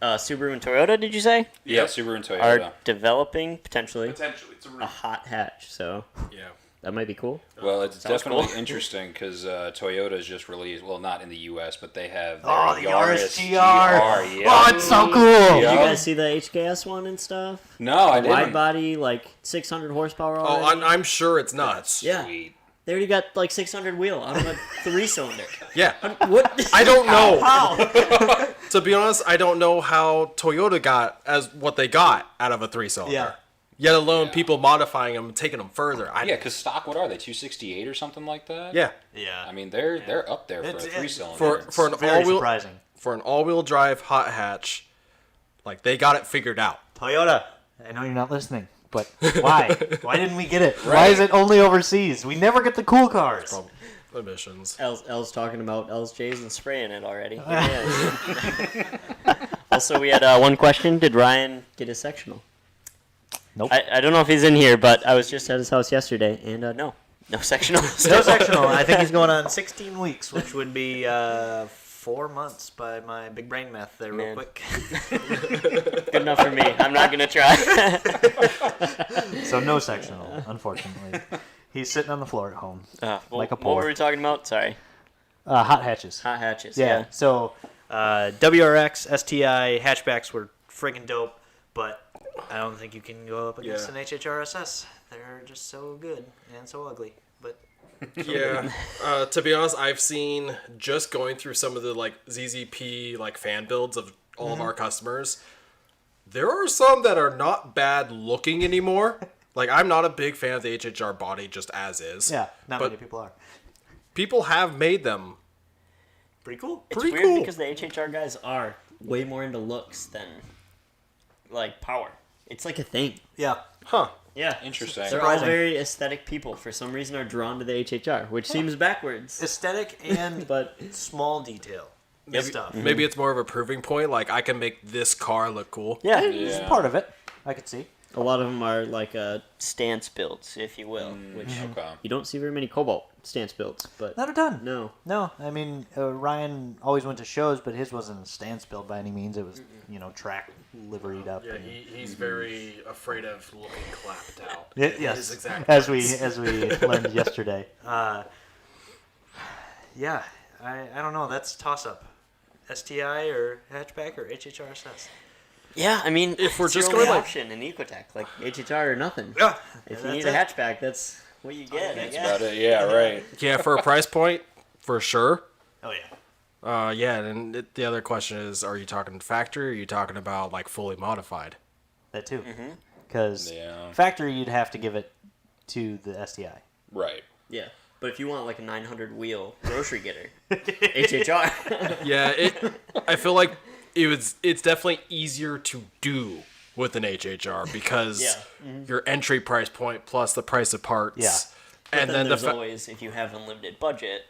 Subaru and Toyota, did you say? Yeah, Yep. Subaru and Toyota. Are developing, potentially, Potentially, it's a a rumor. hot hatch. So Yeah. that might be cool. Well, it's Sounds definitely cool. interesting because Toyota's just released, well, not in the U.S., but they have their Oh, the Yaris RSGR. GR, Oh, it's so cool. Yeah. Did you guys see the HKS one and stuff? No, I Wide didn't. body, like 600 horsepower Oh, already. I'm sure it's nuts. Yeah. Sweet. They already got like 600 wheel out of a 3-cylinder. Yeah. What? I don't know. Wow. To be honest, I don't know how Toyota got as what they got out of a 3-cylinder. Yeah. Yet alone people modifying them and taking them further. Yeah, because stock, what are they, 268 or something like that? Yeah. Yeah. I mean, they're up there for It's- a it's- 3-cylinder. For an Very all-wheel surprising. for an all-wheel drive hot hatch, like they got it figured out. Toyota, I know you're not listening, but why? Why didn't we get it? Why is it only overseas? We never get the cool cars. Emissions. L's talking about LSJs and spraying it already. Here he is. Also, we had one question. Did Ryan get his sectional? Nope. I don't know if he's in here, but I was just at his house yesterday, and no sectional. No sectional. I think he's going on 16 weeks, which would be 4 months by my big brain math there, real Man. quick. Good enough for me. I'm not gonna try. So no sectional, unfortunately. He's sitting on the floor at home. Like a what poor. were we talking about? Sorry. Hot hatches. Hot hatches. Yeah. So WRX, STI, hatchbacks were freaking dope, but I don't think you can go up against Yeah. an HHR SS. They're just so good and so ugly. But Yeah. To be honest, I've seen just going through some of the like ZZP like fan builds of all of our customers. There are some that are not bad looking anymore. Like I'm not a big fan of the HHR body just as is. yeah, not But many people are. people have made them Pretty cool. It's pretty weird cool. because the HHR guys are way more into looks than like power. It's like a thing. Yeah. Huh. Yeah. Interesting. They're all Surprising. very aesthetic people. For some reason, are drawn to the HHR, which seems backwards. Aesthetic and But small detail stuff. Maybe it's more of a proving point. Like, I can make this car look cool. yeah, It's part of it. I could see. a lot of them are like stance builds, if you will, which Okay. you don't see very many Cobalt stance builds. But Not a ton. no, No, I mean Ryan always went to shows, but his wasn't a stance build by any means. It was track liveried up. Yeah, and- he's very afraid of looking clapped out. Yes, His exact as words. we learned yesterday. Yeah, I don't know. That's toss up. STI or hatchback or HHR SS. yeah, I mean, If we're it's just your only going, like- option in Ecotec, like HHR or nothing. Yeah, If you need a hatchback, that's what you get. I That's guess. about it. Yeah, right. Yeah, for a price point, for sure. Oh yeah. Yeah, and the other question is, are you talking factory or are you talking about, like, fully modified? That too. Because Yeah. factory, you'd have to give it to the STI. Right. Yeah, but if you want like a 900 wheel grocery getter, HHR. Yeah, I feel like it's definitely easier to do with an HHR because Yeah. your entry price point plus the price of parts. Yeah. But And then then there's the always, if you have unlimited budget,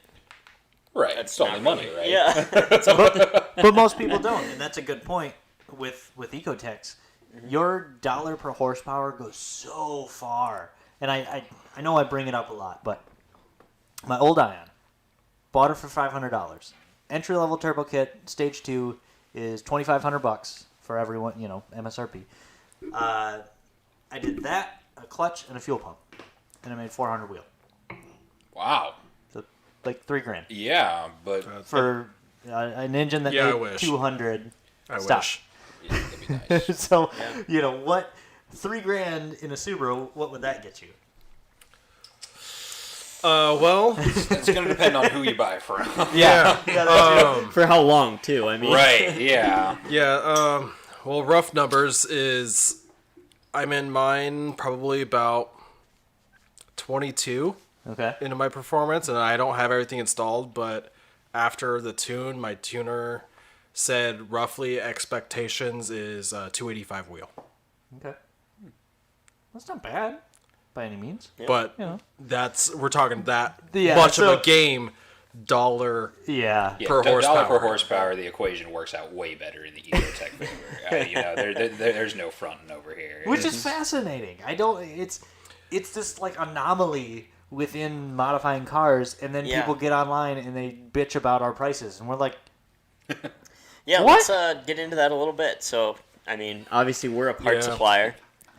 Right. It's only not money, really- right? Yeah. But most people don't, and that's a good point with Ecotecs. Your dollar per horsepower goes so far, and I know I bring it up a lot, but my old Ion bought it for $500. Entry level turbo kit stage 2 is $2,500 for everyone, MSRP. I did that, a clutch, and a fuel pump, and I made 400 wheel, Wow. so like $3,000 Yeah, but for an engine that Yeah, I made wish. 200. I Stop. wish. yeah, that'd be nice. So, what $3,000 in a Subaru? What would that get you? Well, It's going to depend on who you buy from. yeah. For how long too? I mean, Right. Yeah. Yeah, well, rough numbers is I'm in mine probably about 22 Okay. into my performance, and I don't have everything installed, but after the tune, my tuner said roughly expectations is 285 wheel. Okay. That's not bad by any means. But know. we're talking that Yeah, much so- of a game dollar. Yeah. Yeah, Per dollar per horsepower. horsepower, the equation works out way better in the Ecotec favor. There's no fronting over here. Which is fascinating. I don't. It's this like anomaly within modifying cars, and then Yeah. people get online and they bitch about our prices, and we're like, Yeah, What? let's get into that a little bit. So, I mean, obviously we're a part Yeah. supplier.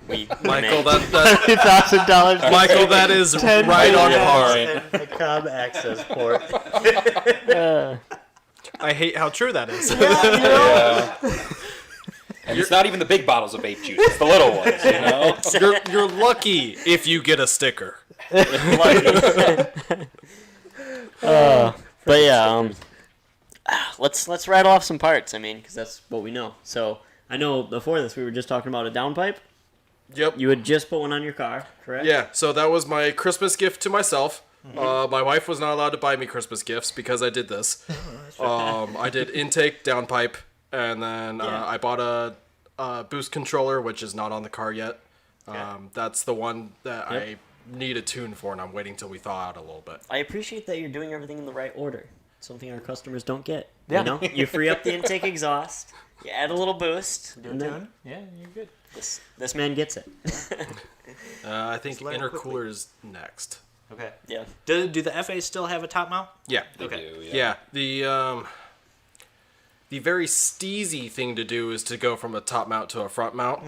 We Michael, make- that $2,000. Michael, that is right on par. And a COM access port. I hate how true that is. Yeah. And it's not even the big bottles of vape juice; it's the little ones. You're lucky if you get a sticker. But yeah, let's rattle off some parts. I mean, because that's what we know. So I know before this we were just talking about a downpipe. Yep. You had just put one on your car, correct? Yeah, so that was my Christmas gift to myself. My wife was not allowed to buy me Christmas gifts because I did this. I did intake, downpipe, and then Yeah. I bought a boost controller, which is not on the car yet. That's the one that I need a tune for, and I'm waiting till we thaw out a little bit. I appreciate that you're doing everything in the right order. Something our customers don't get. Yeah. You know, you free up the intake exhaust, you add a little boost, Do and it then to him. Yeah, you're good. this man gets it. I think let it quickly. intercooler is next. Okay. Yeah. Do the FAs still have a top mount? Yeah. They Okay. do, Yeah, the very steezy thing to do is to go from a top mount to a front mount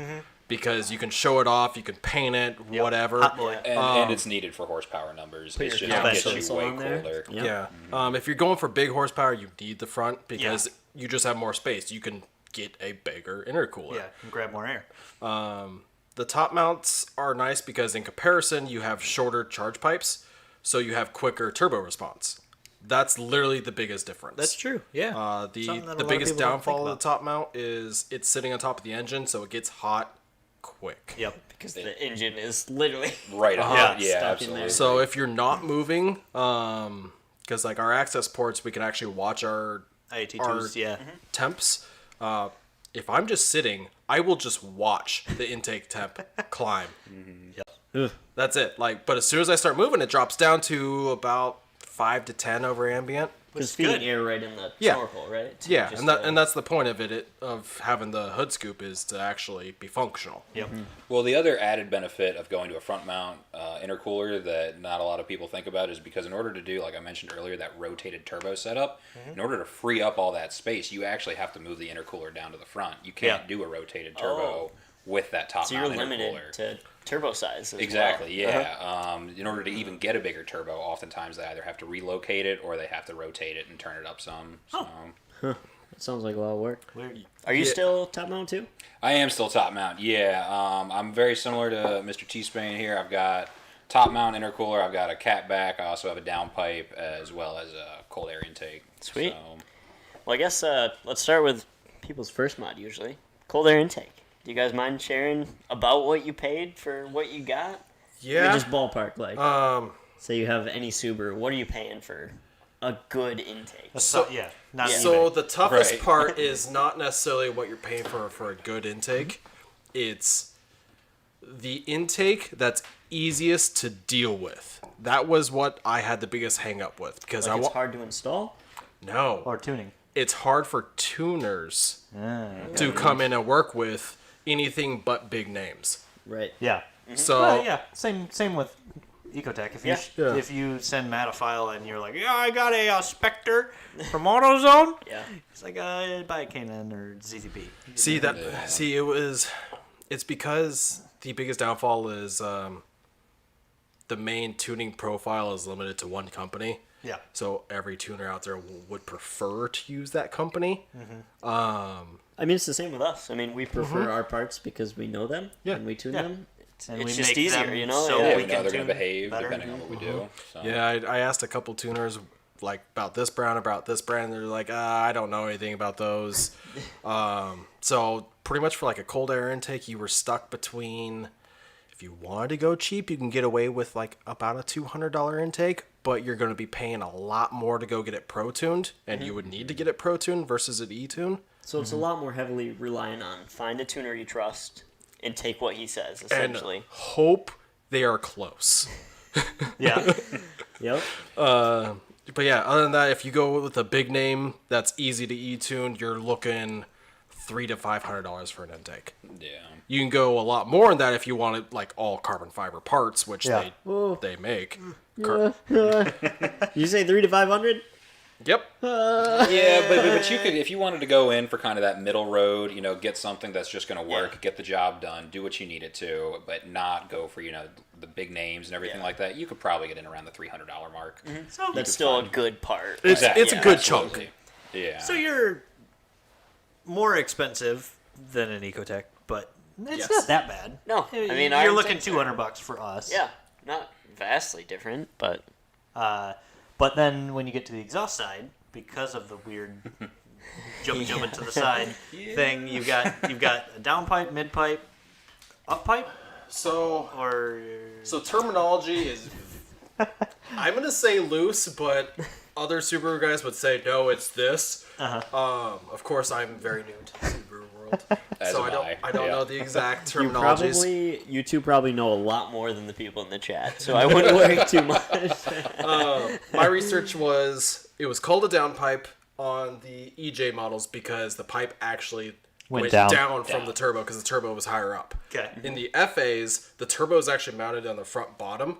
because you can show it off, you can paint it, whatever. Hot boy. And it's needed for horsepower numbers. It your just special gets you whistle way on there. cooler. Yep. Yeah. If you're going for big horsepower, you need the front because you just have more space. You can get a bigger intercooler. Yeah, and grab more air. The top mounts are nice because in comparison, you have shorter charge pipes, so you have quicker turbo response. That's literally the biggest difference. That's true. Yeah. The Something that a the lot of biggest people don't think downfall of about. the top mount is it's sitting on top of the engine, so it gets hot quick. Yep. Because the engine is literally Right on. Yeah, Yeah, stuck in absolutely. there. So if you're not moving, because like our access ports, we can actually watch our IAT2s, yeah. temps. If I'm just sitting, I will just watch the intake temp climb. That's it. Like, but as soon as I start moving, it drops down to about 5 to 10 over ambient. Just feeding air right in the Yeah. snorkel, right? To Yeah, just, and that's the point of it of having the hood scoop is to actually be functional. Yep. Well, the other added benefit of going to a front mount intercooler that not a lot of people think about is because in order to do, like I mentioned earlier, that rotated turbo setup, in order to free up all that space, you actually have to move the intercooler down to the front. You can't do a rotated turbo with that top So mount you're limited intercooler. to turbo size. As Exactly, well. yeah. In order to even get a bigger turbo, oftentimes they either have to relocate it or they have to rotate it and turn it up some. So. That sounds like a lot of work. Weird. Are you still top mount too? I am still top mount, yeah. I'm very similar to Mr. T-Spain here. I've got top mount intercooler, I've got a cat back, I also have a downpipe as well as a cold air intake. Sweet. So, Well, I guess let's start with people's first mod usually. Cold air intake. Do you guys mind sharing about what you paid for what you got? Yeah. Or just ballpark, like, say you have any Subaru, what are you paying for a good intake? So not So eBay. the toughest Right. part is not necessarily what you're paying for a good intake. It's the intake that's easiest to deal with. That was what I had the biggest hang up with because Like, it's hard to install? no, or tuning. it's hard for tuners to come in and work with anything but big names. Right. Yeah. So Well, yeah. Same with Ecotec. If you Yeah. if you send Matt a file and you're like, yeah, I got a Spectre from AutoZone. Yeah. It's like buy a K9 or ZZP. It's because the biggest downfall is the main tuning profile is limited to one company. Yeah. So every tuner out there would prefer to use that company. I mean, it's the same with us. I mean, we prefer our parts because we know them Yeah. and we tune Yeah. them. And It's we just make easier, them you know? so Yeah. yeah, we we can know they're going to tune behave better. depending on what we do. So. Yeah, I asked a couple tuners like about this brand. They're like, I don't know anything about those. So pretty much for like a cold air intake, you were stuck between. If you wanted to go cheap, you can get away with like about a $200 intake, but you're going to be paying a lot more to go get it pro tuned, and you would need to get it pro tuned versus an e tune. So it's a lot more heavily reliant on find a tuner you trust and take what he says, And essentially. hope they are close. Yeah. Yep. But yeah, other than that, if you go with a big name that's easy to e-tune, you're looking $300 to $500 for an intake. Yeah. You can go a lot more than that if you wanted like all carbon fiber parts, which Yeah. they make. You say 300 to 500? Yep. Yeah, but you could, if you wanted to go in for kind of that middle road, get something that's just going to work, get the job done, do what you need it to, but not go for, the big names and everything like that, you could probably get in around the $300 mark. So That's still a good part. It's Like, a yeah. good Absolutely. chunk. Yeah. So you're more expensive than an Ecotec, but it's Yes. not that bad. No, I mean, you're our looking intakes are- $200 for us. Yeah, not vastly different, but But then when you get to the exhaust side, because of the weird jump to the side thing, you've got a down pipe, mid pipe, up pipe, So or terminology is I'm gonna say loose, but other Subaru guys would say no, it's this. Of course, I'm very new to the Subaru world, As so am I don't Yeah. know the exact you terminologies. you two probably know a lot more than the people in the chat, so I wouldn't worry too much. My research was it was called a downpipe on the EJ models because the pipe actually Went went down. down from the turbo because the turbo was higher up. Okay. In the FAs, the turbo is actually mounted on the front bottom,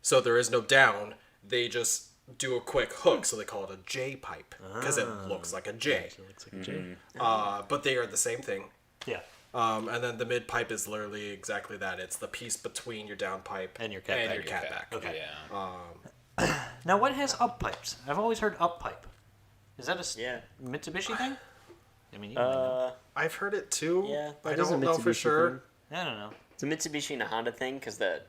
so there is no down. They just do a quick hook, so they call it a J pipe because it looks like a J. But they are the same thing. yeah, And then the mid pipe is literally exactly that. It's the piece between your down pipe And your cat back. cat back. Okay. Yeah. Now what has up pipes? I've always heard up pipe. Is that a Yeah. Mitsubishi thing? I mean, you might know. I've heard it too. Yeah, I that is a don't know for Mitsubishi sure. thing. I don't know. It's a Mitsubishi and a Honda thing because the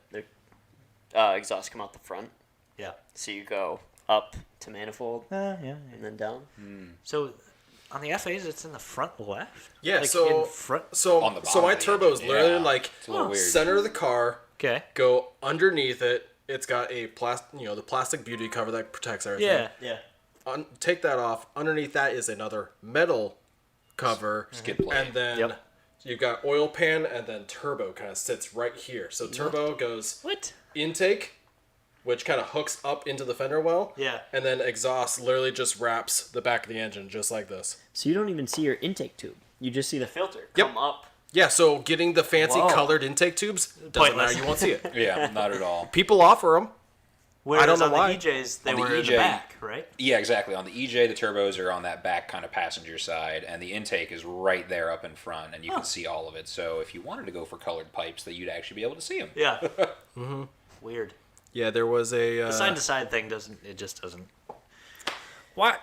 exhausts come out the front, Yeah. so you go up to manifold Yeah. and then down. So on the FAs, it's in the front left. Yeah, Like so in front. so On the so my bottom, turbo is literally yeah. like It's a little weird. center of the car, Okay. go underneath it. It's got a the plastic beauty cover that protects everything. Yeah. Yeah. Take that off. Underneath that is another metal cover, Skid plate. and then Yep. you've got oil pan, and then turbo kind of sits right here. So turbo goes What? intake, which kind of hooks up into the fender well. Yeah. And then exhaust literally just wraps the back of the engine just like this. So you don't even see your intake tube. You just see the filter Yep. come up. Yeah, so getting the fancy Whoa. colored intake tubes doesn't Pointless. matter. You won't see it. Yeah, not at all. People offer them. Whereas I don't know on why. the EJs, they On the were in the EJ back, right? Yeah, exactly. On the EJ, the turbos are on that back kind of passenger side, and the intake is right there up in front, and you can see all of it. So if you wanted to go for colored pipes, that you'd actually be able to see them. Yeah. Weird. Yeah, there was a... The side-to-side thing doesn't... Why?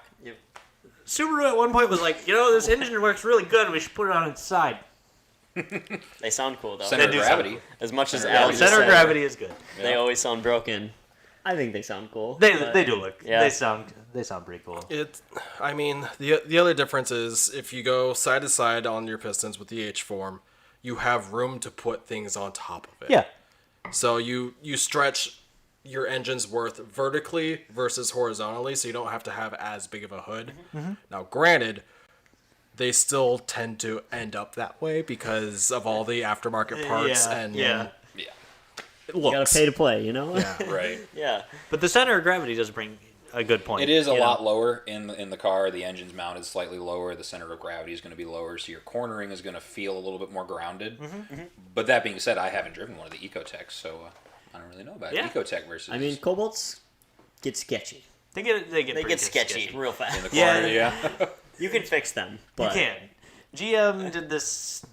Subaru at one point was like, this engine works really good, we should put it on its side. They sound cool though. Center of do gravity. As much as Center Al of just Center of said, gravity is good. they always sound broken. I think they sound cool. They but- do look. Yeah. They sound pretty cool. The other difference is if you go side to side on your pistons with the H form, you have room to put things on top of it. Yeah. So you stretch your engine's worth vertically versus horizontally, so you don't have to have as big of a hood. Now, granted, they still tend to end up that way because of all the aftermarket parts and Yeah. it You looks. gotta pay to play, you know? Yeah. Right. Yeah. But the center of gravity does bring a good point. It is a You lot lower in the car. The engine's mounted slightly lower. The center of gravity is going to be lower, so your cornering is going to feel a little bit more grounded. But that being said, I haven't driven one of the Ecotecs, so I don't really know about Yeah. Ecotec versus. I mean, Cobalts get sketchy. They get They pretty get sketchy real in fast. the Yeah. corner, yeah. You can fix them, You but can. GM did this.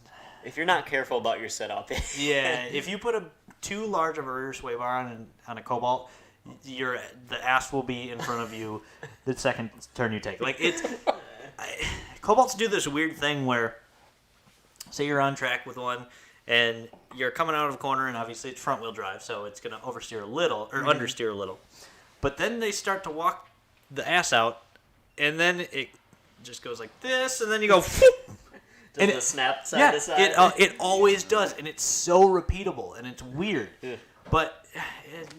if you're not careful about your setup, Yeah, if you put too large of a rear sway bar on a Cobalt, the ass will be in front of you the second turn you take. Like Cobalts do this weird thing where, say you're on track with one, and you're coming out of a corner, and obviously it's front wheel drive, so it's gonna oversteer a little or understeer a little. But then they start to walk the ass out, and then it just goes like this, and then you go. does And the snap side Yeah, to side? it always does, and it's so repeatable, and it's weird. Yeah. But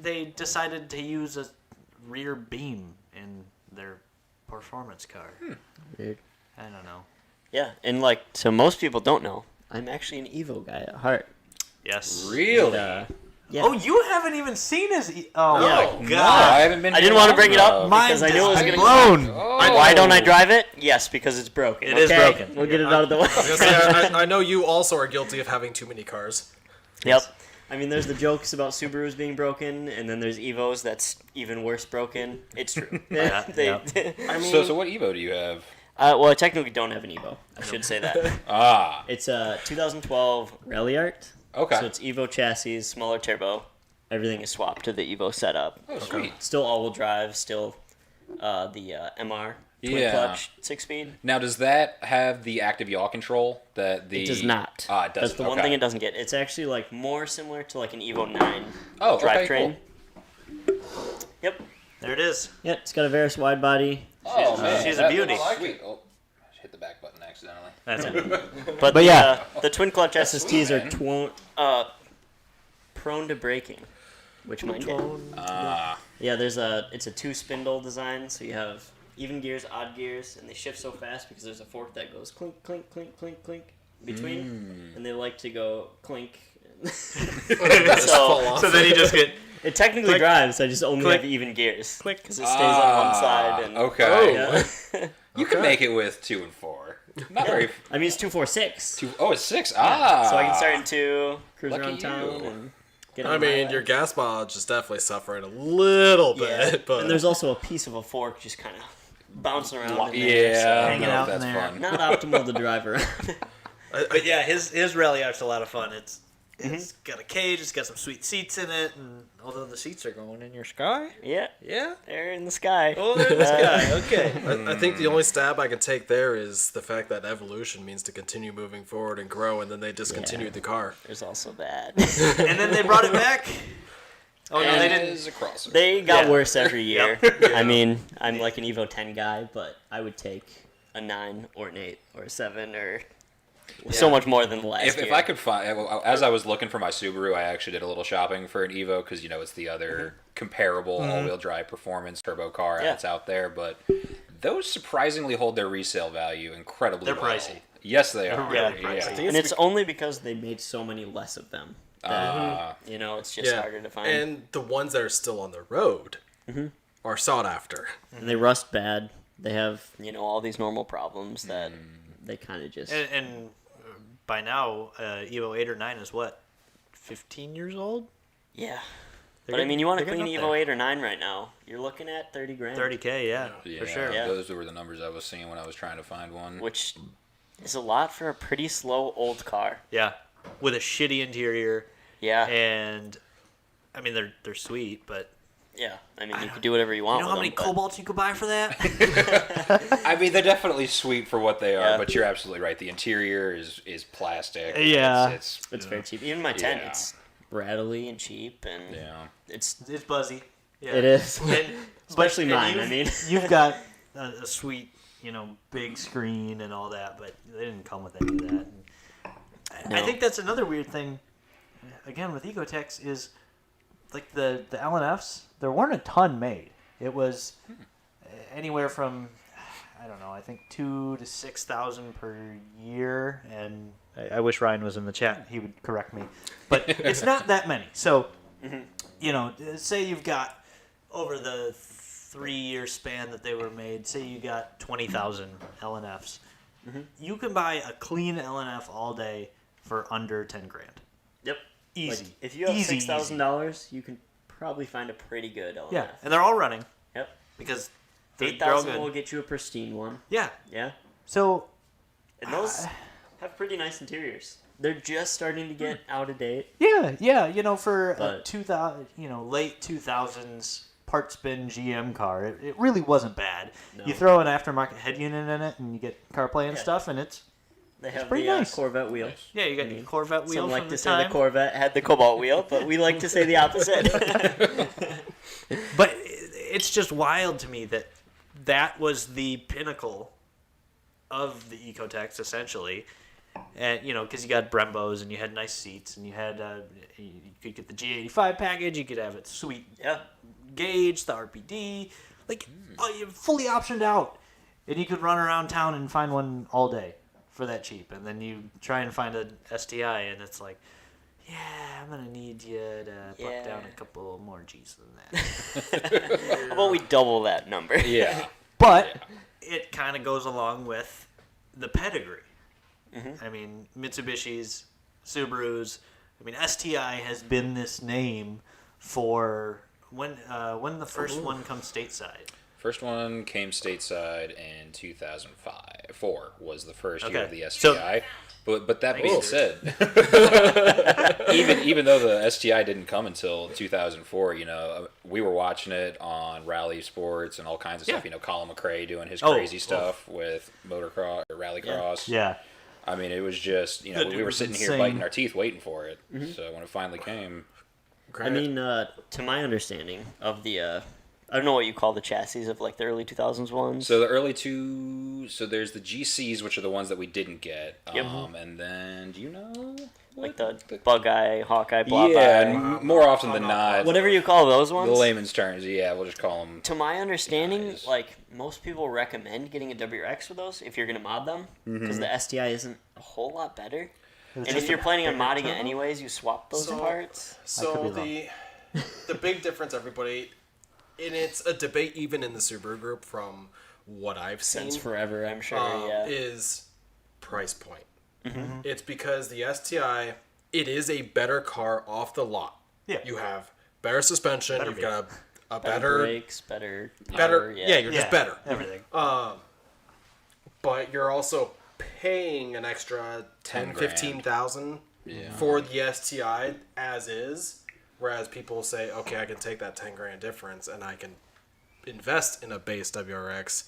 they decided to use a rear beam in their performance car. Weird. I don't know. Yeah, and so most people don't know. I'm actually an Evo guy at heart. Yes. Really? Yeah. Oh, you haven't even seen his. Oh Yeah. my No, I haven't been. I didn't here want to long bring it up enough. because I knew it was Mind going is to. blown. Oh. Why don't I drive it? Yes, because it's broken. It is okay? broken. We'll get it out of the way. I was gonna say, I know you also are guilty of having too many cars. Yep. I mean, there's the jokes about Subarus being broken, and then there's Evos that's even worse broken. It's true. Yeah, I mean, So what Evo do you have? well, I technically don't have an Evo. I should say that. Ah, It's a 2012 Rally Art. okay. So it's Evo chassis, smaller turbo. Everything is swapped to the Evo setup. Oh, sweet. Still all-wheel drive. Still the MR twin Yeah. clutch 6-speed. Now, does that have the active yaw control that the? It does not. Ah, it doesn't. That's the one okay. thing it doesn't get. It's actually more similar to an Evo 9 Oh, okay, drivetrain. Yep. There it is. Yep. It's got a Veris wide body. Oh man, she's a that beauty. looks Sweet. Oh, I hit the back button accidentally. That's it. But yeah. the twin clutch SSTs man. are prone to braking, which mine get. Ah, Yeah, it's a 2-spindle design, so you have even gears, odd gears, and they shift so fast because there's a fork that goes clink, clink, clink, clink, clink between, and they like to go clink. So then you just get. It technically Click. drives. I just only Click. have even gears. Click. Because it stays on one side. And, okay. Yeah. You can make it with 2 and 4. Not very. I mean, it's 2, 4, 6. Oh, it's 6. Ah. So I can start in 2, cruise Lucky around town, you. and get I on my mean, way. your gas mileage is definitely suffering a little bit, Yeah. but And there's also a piece of a fork just kind of bouncing around. in there, Yeah, so I don't Hanging know out if in that's there. fun. not optimal to drive around. But yeah, his rally art's a lot of fun. It's Mm-hmm. got a cage. It's got some sweet seats in it, and although the seats are going in your sky, Yeah, yeah. they're in the sky. Oh, they're in the sky. Okay. I think the only stab I can take there is the fact that evolution means to continue moving forward and grow, and then they discontinued the car. There's also that. And then they brought it back. Oh no, they It didn't. is a crossover. They got Yeah. worse every year. Yep. I mean, I'm like an Evo 10 guy, but I would take a 9 or an 8 or a 7 or so much more than the last If year. I could find, as I was looking for my Subaru, I actually did a little shopping for an Evo because it's the other comparable all-wheel drive performance turbo car Yeah. that's out there. But those surprisingly hold their resale value incredibly They're well. pricey. Yes, they are. Yeah. Yeah. And it's only because they made so many less of them that, it's just harder to find. And the ones that are still on the road are sought after. And they rust bad. They have, all these normal problems that they kind of just... And by now, Evo 8 or 9 is what? 15 years old? Yeah. They're But, you want a they're clean getting up Evo there. 8 or 9 right now, you're looking at $30,000. 30K, yeah, Yeah, for sure. Yeah. Those were the numbers I was seeing when I was trying to find one. Which is a lot for a pretty slow old car. Yeah, with a shitty interior, Yeah. and I mean they're sweet, but Yeah. You can do whatever you want you know with how many them, but- Cobalts you could buy for that? I mean, they're definitely sweet for what they are, Yeah. but you're absolutely right. The interior is plastic. Yeah. It's It's very cheap. Even my 10, Yeah. it's rattly and cheap, and yeah. it's... It's buzzy. Yeah. It is. And, Especially and mine, you've got a sweet, big screen and all that, but they didn't come with any of that. And I No. think that's another weird thing, again, with Ecotecs is, like, the LNFs, there weren't a ton made. It was anywhere from, I don't know, I think 2,000 to 6,000 per year, and I wish Ryan was in the chat, he would correct me. But it's not that many. So, say you've got, over the 3-year span that they were made, say you got 20,000 LNFs. You can buy a clean LNF all day for under 10 grand. Yep. Easy. Like, if you have Easy, $6,000, you can probably find a pretty good LNF. Yeah, and they're all running Yep. because they're all 8,000 good. will get you a pristine one. Yeah. Yeah. So, And those have pretty nice interiors. They're just starting to get out of date. yeah, for a But- 2000, late 2000s part spin GM car, it really wasn't bad. No. You throw an aftermarket head unit in it, and you get CarPlay and Yeah. stuff, and it's They have pretty the nice. Corvette wheel. yeah, you got I mean, Corvette wheel Some from like the to say time. the Corvette had the Cobalt wheel, but we like to say the opposite. But it's just wild to me that was the pinnacle of the Ecotecs, essentially. And, because you got Brembos and you had nice seats and you had, you could get the G85 package, you could have it sweet Yeah. gauge, the RPD, like, you're fully optioned out. And you could run around town and find one all day for that cheap. And then you try and find an STI and it's like, yeah, I'm going to need you to buck down a couple more G's than that. How about we double that number? Yeah. But it kind of goes along with the pedigree. I mean, Mitsubishi's, Subarus. I mean, STI has been this name for when the first one comes stateside. First one came stateside in 2005. 4 was the first year Okay. of the So- STI. But that being you. said, even though the STI didn't come until 2004, we were watching it on Rally Sports and all kinds of stuff. Yeah. Colin McRae doing his Oh, crazy stuff with motocross or rallycross. Yeah. I mean, it was just That dude we were was sitting here insane. biting our teeth waiting for it. So when it finally came, I mean, to my understanding of the, I don't know what you call the chassis of like the early 2000s ones. so the early two, so there's the GCs, which are the ones that we didn't get. Yep. And then do you know like what the bug eye, Hawkeye, blob yeah, eye, and more often than not, whatever you call those ones. the layman's terms. Yeah, we'll just call them. To my understanding, Guys. like most people recommend getting a WRX with those if you're gonna mod them, because the STI isn't a whole lot better. And if you're planning on modding it anyways, you swap those So- parts. could So be the big difference, everybody, and it's a debate even in the Subaru group from what I've seen, Since forever, I'm sure. Yeah. is price point. It's because the STI, it is a better car off the lot. Yeah. You have better suspension. Better you've got a Better better, brakes, better better. power, Yeah, you're just better. Everything. But you're also paying an extra 10, 10 grand. 15,000 Yeah. for the STI as is. Whereas people say, okay, I can take that 10 grand difference and I can invest in a base WRX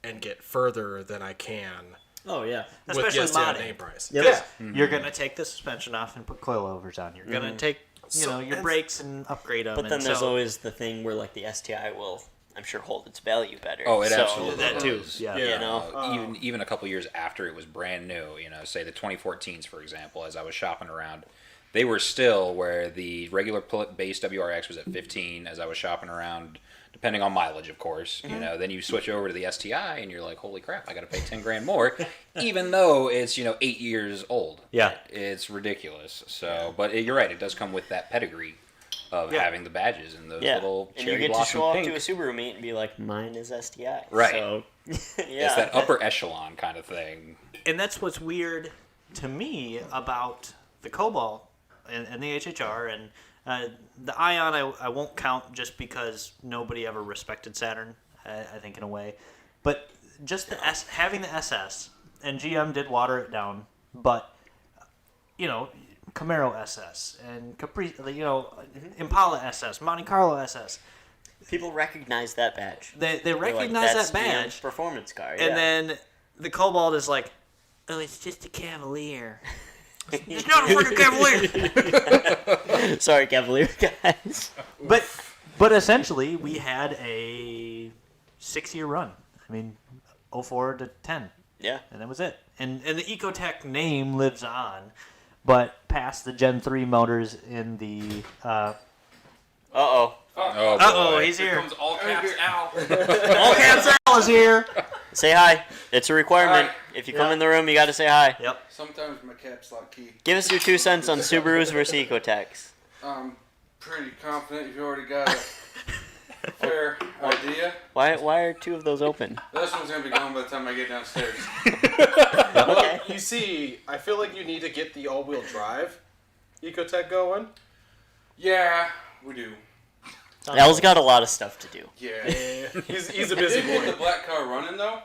and get further than I can Oh yeah. with Especially the STI modding. name price. Yep. Yeah. You're going to take the suspension off and put coilovers on. You're going to take, So- your and- brakes and upgrade them. But then and there's so, always the thing where like the STI will, I'm sure, hold its value better. Oh, it So, absolutely that too. does. Yeah. You know, even a couple years after it was brand new, say the 2014s, for example, as I was shopping around, they were still where the regular base WRX was at 15. As I was shopping around to depending on mileage, of course. You know, then you switch over to the STI, and you're like, holy crap, I got to pay 10 grand more, even though it's 8 years old. Yeah. It's ridiculous. So, but you're right, it does come with that pedigree of having the badges and those little and cherry you get to blossom show up pink. to a Subaru meet and be like, mine is STI. Right. So, It's yeah. that upper echelon kind of thing. And that's what's weird to me about the Cobalt and the HHR and the Ion. I won't count just because nobody ever respected Saturn. I think in a way, but just having the SS and GM did water it down, but Camaro SS and Impala SS, Monte Carlo SS. People recognize that badge. They They're recognize "That's that badge, GM's performance car. and then the Cobalt is like, oh, it's just a Cavalier. It's not a freaking Cavalier. Sorry, Cavalier guys. But essentially, we had a 6-year run. I mean, 04 to 10. Yeah. And that was it. And the Ecotec name lives on, but past the Gen 3 motors in the... Uh-oh. Uh-oh, he's Here here. comes all caps Al. All caps Al is here. Say hi. It's a requirement. Hi. If you come in the room, you got to say hi. Yep. Sometimes my caps lock key. Give us your 2 cents on Subarus versus Ecotecs. I'm pretty confident you've already got a fair idea. Why are 2 of those open? This one's gonna be gone by the time I get downstairs. Okay. You see, I feel like you need to get the all-wheel drive Ecotec going. Yeah, we do. Al's got a lot of stuff to do. Yeah. He's a I busy did get the boy. black car running though,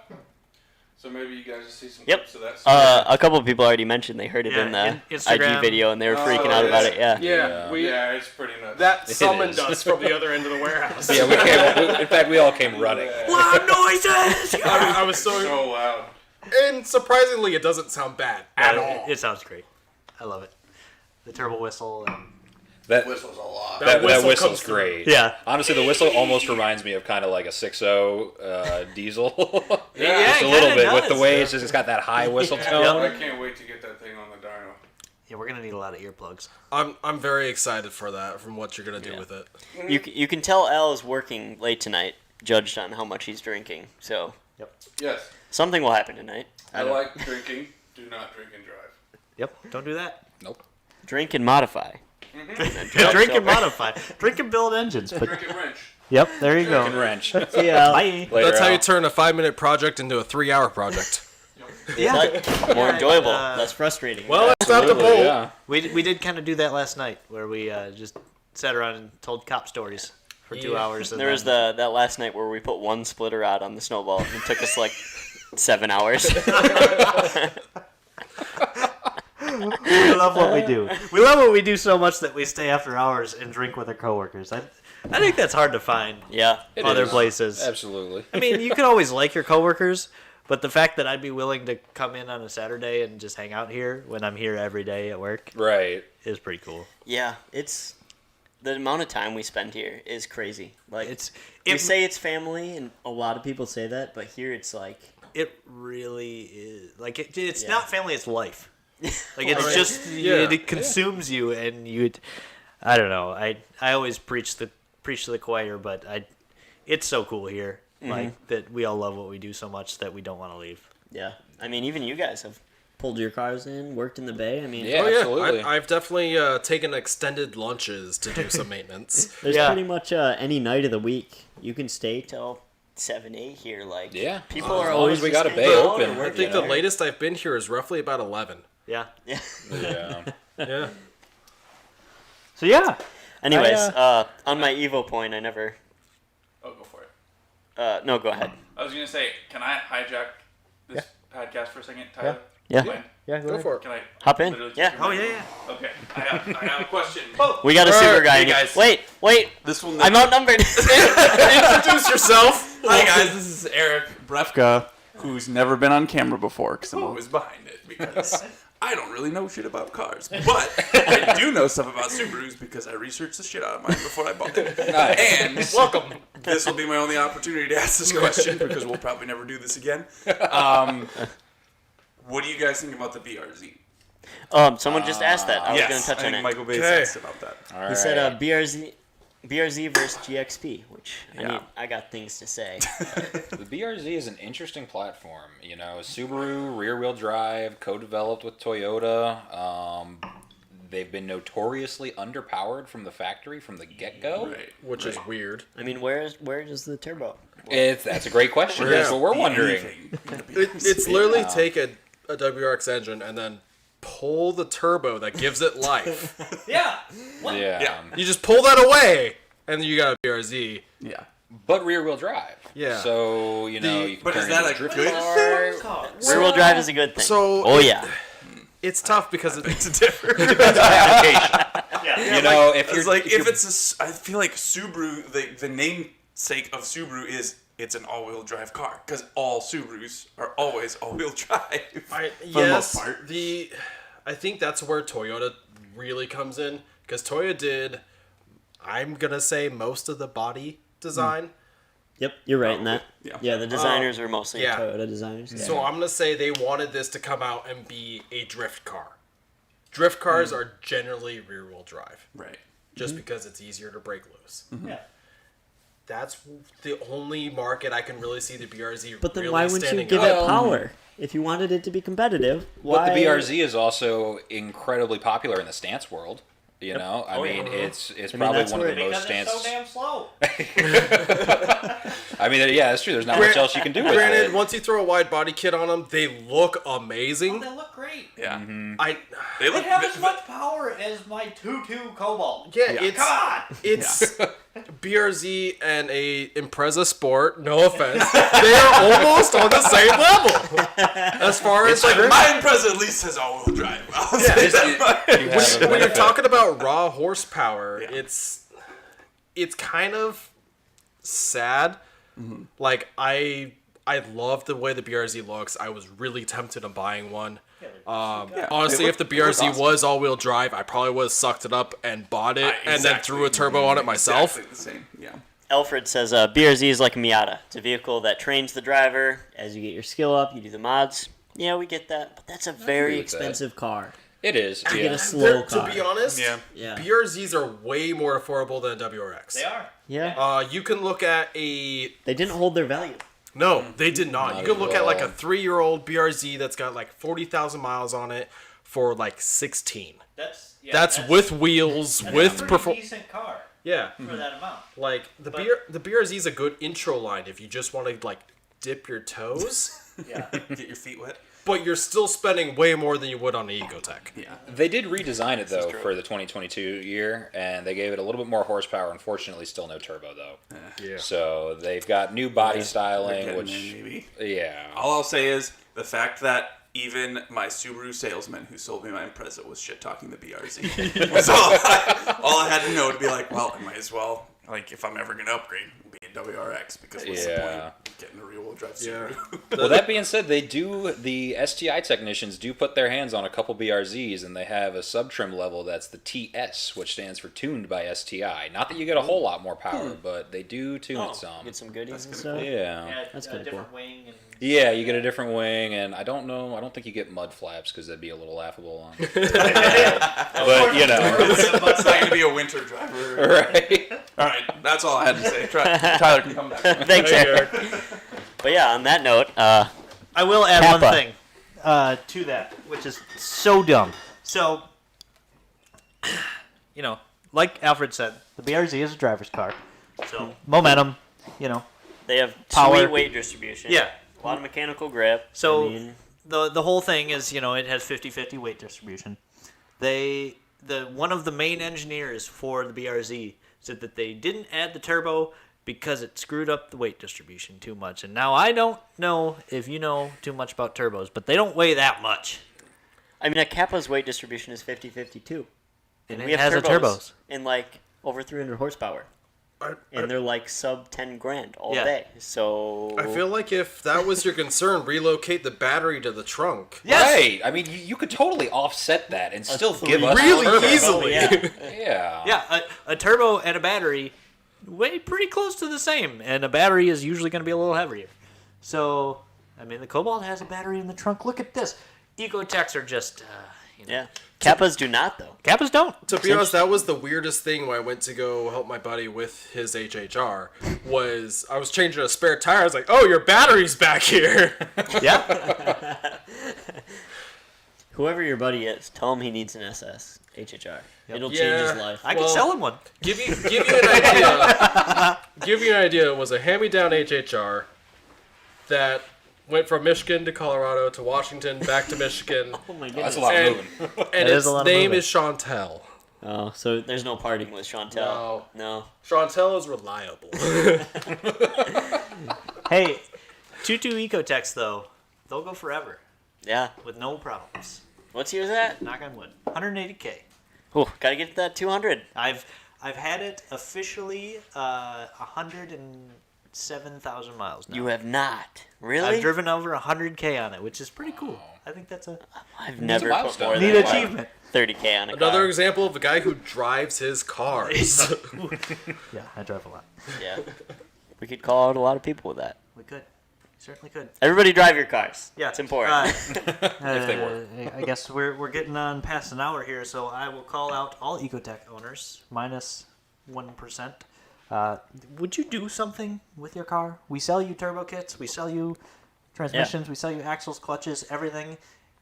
so maybe you guys will see some Yep. clips of that. A couple of people already mentioned they heard it Yeah, in the Instagram. IG video and they were freaking Oh, out about yeah. it. Yeah. Yeah, Yeah, it's pretty nuts. that It summoned is. us from the other end of the warehouse. Yeah, we came. In fact, we all came running. Loud noises! I was so, so loud. and surprisingly, it doesn't sound bad at all. It sounds great. I love it. The turbo whistle. And... That Whistles a lot. That whistle whistle's comes through. great. Yeah. Honestly, the whistle almost reminds me of kind of like a 6.0 diesel. Yeah, Just a it little kinda bit with the does. way it's got that high whistle tone. I can't wait to get that thing on the dyno. Yeah, we're going to need a lot of earplugs. I'm very excited for that, from what you're gonna do with it. You can tell Al is working late tonight, judged on how much he's drinking. So Yes, something will happen tonight. I like drinking. Do not drink and drive. Yep, don't do that. Nope. Drink and modify. Drink and modify. Drink and build engines. But Drink and wrench. yep, there you Fucking go. wrench. See Al. Bye. Later, That's how you Al. turn a 5-minute project into a 3-hour project. Yeah. More enjoyable, Uh, less frustrating. Well, that's not the Absolutely, bowl. yeah. We did kind of do that last night, where we just sat around and told cop stories for 2 Yeah. hours. And There was that last night where we put 1 splitter rod on the snowball and it took us like 7 hours. We love what we do. We love what we do so much that we stay after hours and drink with our coworkers. I think that's hard to find Yeah. It other is. places. Absolutely. I mean, you can always like your coworkers, but the fact that I'd be willing to come in on a Saturday and just hang out here when I'm here every day at work Right. is pretty cool. Yeah, it's the amount of time we spend here is crazy. Like we It say it's family, and a lot of people say that, but here it's like it really is like it's Yeah. not family, it's life. Like it's Right. just Yeah. it consumes you, and you. I don't know. I always preach to the choir, but it's so cool here. Like that we all love what we do so much that we don't want to leave. yeah. I mean, even you guys have pulled your cars in, worked in the bay. I mean, Yeah. Oh yeah, Absolutely. I've definitely taken extended lunches to do some maintenance. there's Yeah. pretty much any night of the week you can stay till 7, 8 here. Like Yeah. people As are long always as we just got a bay hanging out open, or I working. think You the know. latest I've been here is roughly about 11. Yeah. Yeah. Yeah. Yeah. So yeah. Anyways, on my Evo point, I never. Oh, go for it. No, go ahead. I was gonna say, can I hijack this podcast for a second, Tyler? Yeah. Mind? Yeah. Go for it. Can I Hop in. literally take Yeah. your Oh mic? yeah. Okay. I have a question. We got a All super right, guy. hey in here. guys. Wait. This one. I'm outnumbered. Introduce yourself. Hi guys, this is Eric Brefka, who's never been on camera before because I'm always behind it because I don't really know shit about cars, but I do know stuff about Subarus because I researched the shit out of mine before I bought it. And welcome. This will be my only opportunity to ask this question because we'll probably never do this again. What do you guys think about the BRZ? Someone just asked that. I was yes, going to touch I on think it. Michael Bates Okay. asked about that. All He said right. BRZ versus GXP, which Yeah. I got things to say. The BRZ is an interesting platform. Subaru, rear-wheel drive, co-developed with Toyota. They've been notoriously underpowered from the factory from the get-go. Right. Which is weird. I mean, where is the turbo? That's a great question. That's what we're wondering. It's literally take a WRX engine and then pull the turbo that gives it life. Yeah. Yeah. You just pull that away, and you got a BRZ. Yeah. But rear-wheel drive. Yeah. So, you can But is turn that into a drift good car. Rear-wheel drive is a good thing. So oh yeah. It's tough because it's different. If you're I feel like Subaru, the namesake of Subaru is it's an all-wheel drive car because all Subarus are always all-wheel drive. The most part. I think that's where Toyota really comes in because Toyota did, I'm gonna say, most of the body design. Yep, you're right in that. Yeah. The designers are mostly yeah. Toyota designers. Yeah. So I'm gonna say they wanted this to come out and be a drift car. Drift cars are generally rear-wheel drive, Right. just because it's easier to break loose. Yeah. That's the only market I can really see the BRZ. But then really why wouldn't you standing give out. it power? If you wanted it to be competitive, why? But the BRZ is also incredibly popular in the stance world. I mean, it's probably that's one of where- the most Because it's stance. so damn slow. I mean, yeah, that's true. There's not much else you can do with Granted, it. once you throw a wide body kit on them, they look amazing. They look great. Yeah. I They look. They have as much power as my 2.2 Cobalt. yeah, Come on! it's BRZ and a Impreza Sport. No offense, they are almost on the same level as far as It's like my Impreza at least has all-wheel drive. I'll say that. when you're talking about raw horsepower, it's kind of sad. Like I love the way the BRZ looks. I was really tempted on buying one. Honestly, if the BRZ was all-wheel drive, I probably would have sucked it up and bought it, and then threw a turbo on it myself. Exactly the same. Yeah. Alfred says BRZ is like a Miata. It's a vehicle that trains the driver. As you get your skill up, you do the mods. Yeah, we get that, but that's a very with that. expensive car. It is. To Yeah. get a slow To car. be honest, Yeah. BRZs are way more affordable than a WRX. They are. Yeah. You can look at a They didn't hold their value. no, they did not. Not You can at look at like a all. 3-year-old BRZ that's got like 40,000 miles on it for like 16. That's with wheels, that's with a pretty perform. decent car Yeah, for that amount. like the BRZ is a good intro line if you just want to like dip your toes, Yeah. Get your feet wet. but you're still spending way more than you would on an Ecotec. Yeah. They did redesign it though for the 2022 year, and they gave it a little bit more horsepower. Unfortunately, still no turbo though. Yeah. So they've got new body styling, Getting which there, maybe. yeah. All I'll say is the fact that even my Subaru salesman who sold me my Impreza was shit talking the BRZ. Was all I had to know to be like, well, I might as well, like, if I'm ever gonna upgrade, be a WRX because what's the point Yeah. of getting a rear-wheel drive Subaru? Well, that being said, the STI technicians do put their hands on a couple BRZs, and they have a sub-trim level that's the TS, which stands for Tuned by STI. Not that you get a whole lot more power, but they do tune it some. Get some goodies and stuff. Yeah. That's a kinda different cool. wing and Yeah, you get a different wing, and I don't think you get mud flaps because that'd be a little laughable on. But, It's not gonna be a winter driver. right? All right, that's all I had to say. Tyler can come back. Thanks, Eric. But yeah, on that note, I will add Kappa. one thing to that, which is so dumb. So, like Alfred said, the BRZ is a driver's car. So, momentum, they have Power. sweet weight distribution. Yeah. A lot of mechanical grip. So I mean, the whole thing is, it has 50-50 weight distribution. One of the main engineers for the BRZ said that they didn't add the turbo because it screwed up the weight distribution too much. And now I don't know if you know too much about turbos, but they don't weigh that much. I mean, a Kappa's weight distribution is 50-50 too. And we it have has turbos a turbos. in like over 300 horsepower. And they're like sub 10 grand all Yeah. day. So I feel like if that was your concern, relocate the battery to the trunk. Yes. Right. I mean, you could totally offset that and still give us Really turbo. easily. yeah. Yeah. Yeah, a turbo and a battery weigh pretty close to the same, and a battery is usually going to be a little heavier. So, I mean, the Cobalt has a battery in the trunk. Look at this. Ecotecs are just, Yeah. Kappas do not, though. Kappas don't. To be honest, that was the weirdest thing when I went to go help my buddy with his HHR. Was I was changing a spare tire. I was like, "Oh, your battery's back here." Yeah. Whoever your buddy is, tell him he needs an SS HHR. It'll change Yeah. his life. I could sell him one. Give you an idea. Give you an idea. It was a hand-me-down HHR that went from Michigan to Colorado to Washington back to Michigan. Oh my That's goodness. a lot of And- moving. And It is its a lot of name moving. is Chantel. Oh, so there's no parting with Chantel. No. Chantel is reliable. Hey, 22 Ecotecs though, they'll go forever Yeah. with no problems. What's yours at? Knock on wood. 180K. Oh, gotta get to that 200. I've had it officially 107,000 miles now. You have not. Really? I've driven over 100K on it, which is pretty cool. I think that's a I've never put milestone. more neat than achievement. 30K on a Another car. example of a guy who drives his cars. Yeah, I drive a lot. Yeah. We could call out a lot of people with that. We could. Certainly could. Everybody drive your cars. Yeah, It's important. If they work. I guess we're getting on past an hour here, so I will call out all Ecotec owners minus 1%. Would you do something with your car? We sell you turbo kits, we sell you transmissions, we sell you axles, clutches, everything,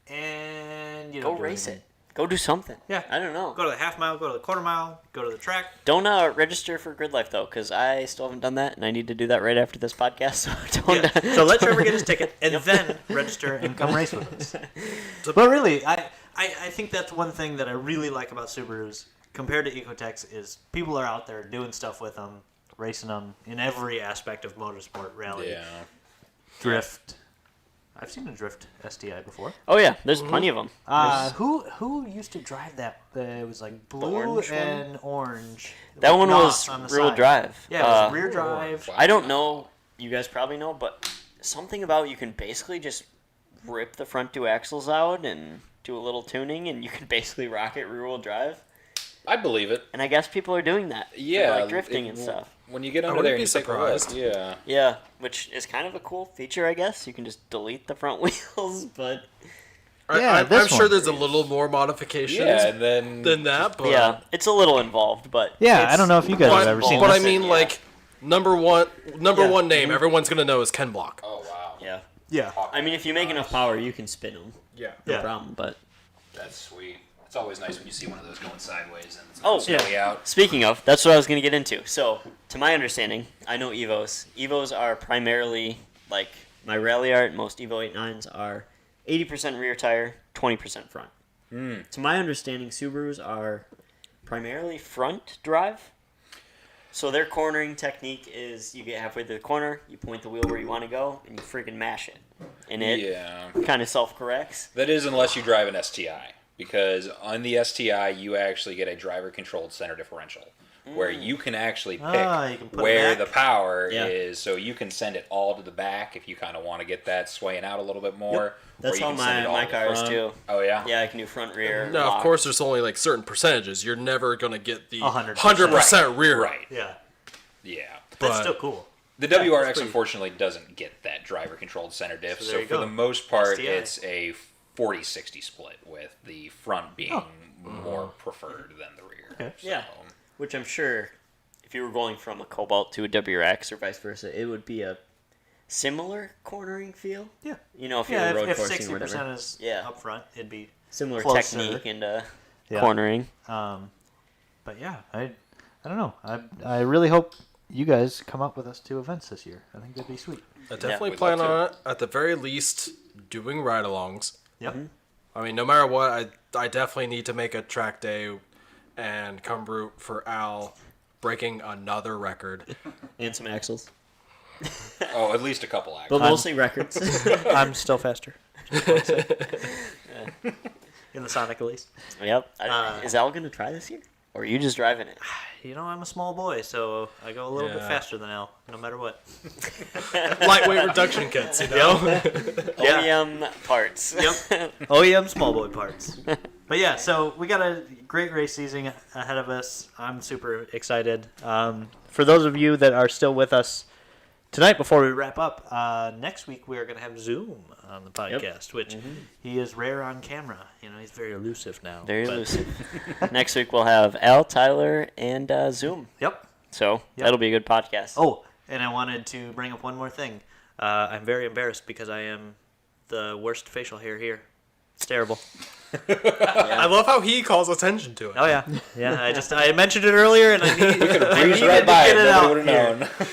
and you Go don't do race anything. it. Go do something. Yeah. I don't know. Go to the half mile, go to the quarter mile, go to the track. Don't register for Gridlife, though, because I still haven't done that, and I need to do that right after this podcast. So don't. Yeah. So let Trevor get his ticket and then register and come race with us. But really, I think that's one thing that I really like about Subarus compared to Ecotecs is people are out there doing stuff with them, racing them in every aspect of motorsport, rally, Yeah. drift. I've seen a drift STI before. Oh, yeah. There's plenty of them. Who used to drive that? It was like blue orange one? and orange. That one Knots was on the real side. drive. Yeah, it was rear drive. I don't know. You guys probably know, but something about you can basically just rip the front two axles out and do a little tuning, and you can basically rocket rear-wheel drive. I believe it. And I guess people are doing that. for, Yeah. like drifting and stuff. When you get under wouldn't there be and you take a look. surprised. Yeah. Yeah, which is kind of a cool feature, I guess. You can just delete the front wheels, but Yeah, I'm this sure one. there's a little more modifications Yeah, and then than that, but yeah, it's a little involved. But Yeah, it's- I don't know if you guys have ever seen but I this. mean, Yeah. like number one Yeah. name everyone's gonna know is Ken Block. Oh wow. Yeah, Yeah. I mean, if you make enough power, you can spin them. Yeah. No Yeah. problem. But That's sweet. It's always nice when you see one of those going sideways and it's Oh, not snowy out. speaking of, that's what I was going to get into. So, to my understanding, I know Evos. Evos are primarily, like, my rally art, most Evo 89s are 80% rear tire, 20% front. To my understanding, Subarus are primarily front drive. So their cornering technique is you get halfway through the corner, you point the wheel where you want to go, and you freaking mash it. And it Yeah. kind of self-corrects. That is unless you drive an STI. Because on the STI, you actually get a driver-controlled center differential, where you can actually pick You can put it where back. the power Yeah. is. So you can send it all to the back if you kind of want to get that swaying out a little bit more. That's or you how can send it all my to the car is front. too. Oh yeah. Yeah, I can do front, rear. Now, lock. of course, there's only like certain percentages. You're never gonna get the 100%. 100% rear. Right. Yeah. Yeah. That's But- still cool. The WRX unfortunately doesn't get that driver-controlled center diff. So there So you for go. the most part, STI. it's a 40-60 split with the front being more preferred than the rear. Okay. So, Yeah. Which I'm sure, if you were going from a Cobalt to a WRX or vice versa, it would be a similar cornering feel. Yeah. You know, if you Yeah, were road if coursing 60% or whatever. is Yeah. up front, it'd be Similar closer. technique and Yeah. cornering. But yeah, I don't know. I really hope you guys come up with us 2 events this year. I think that'd be sweet. I definitely we'd plan love on it. At the very least, doing ride-alongs. Yep. I mean, no matter what, I definitely need to make a track day and come root for Al breaking another record. And some axles. Oh, at least a couple But actually. mostly records. I'm still faster. In the Sonic, at least. Yep. Is Al going to try this year? Or are you just driving it? You know, I'm a small boy, so I go a little bit Yeah. faster than Al, no matter what. Lightweight reduction kits, you know? OEM parts. Yep. OEM small boy parts. But yeah, so we got a great race season ahead of us. I'm super excited. For those of you that are still with us tonight, before we wrap up, next week we are going to have Zoom on the podcast, which he is rare on camera. You know, he's very elusive now. Very elusive. Next week we'll have Al, Tyler, and Zoom. Yep. So that'll be a good podcast. Oh, and I wanted to bring up one more thing. I'm very embarrassed because I am the worst facial hair here. It's terrible. I love how he calls attention to it. Oh yeah, I mentioned it earlier, and I needed right to by get it, it out nobody would've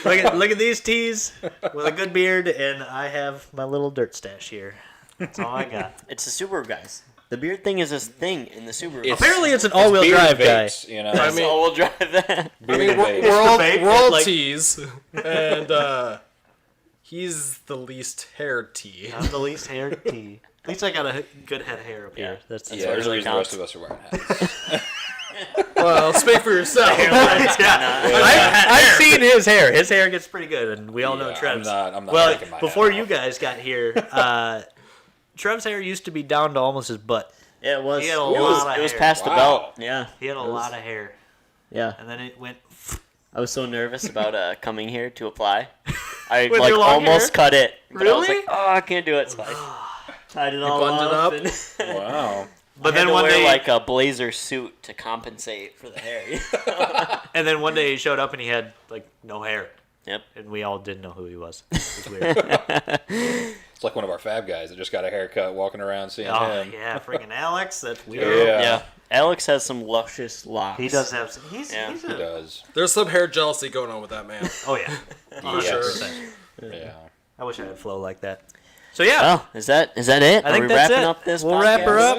here. known. Look at these tees with a good beard, and I have my little dirt stash here. That's all I got. It's the Subaru guys. The beard thing is a thing in the Subaru. Apparently, it's an all-wheel drive guy. Vapes, you know. I mean, all-wheel drive that. we're all like- T's, and he's the least hair T. I'm the least hair tee. At least I got a good head of hair up here. That's Yeah, there's a really reason the rest counts. of us are wearing hats. Well, speak for yourself. I've seen his hair. His hair gets pretty good, and we all know Yeah, Trev's. I'm not Well, taking my before hat you off. guys got here, Trev's hair used to be down to almost his butt. Yeah, it was. He had a it lot was, of it was hair. past the Wow. belt. Yeah. He had a lot of hair, Yeah. and then it went. I was so nervous about coming here to apply. I With like your long almost hair? cut it. But I was Really? like, oh, I can't do it. So I tied it all buttoned it up. up? And Wow. But I had then to one wear day, like a blazer suit to compensate for the hair. and then one day he showed up and he had like no hair, Yep. and we all didn't know who he was. It was weird. It's like one of our fab guys that just got a haircut walking around seeing Oh him. yeah, freaking Alex. That's weird. Yeah. Yeah. Alex has some luscious locks. He does have some. He's He a, does. There's some hair jealousy going on with that man. oh yeah, For sure. 100%. Yeah. I wish I had flow like that. So yeah, Oh, is that it? I think Are we that's wrapping it. up this We'll podcast? wrap her up.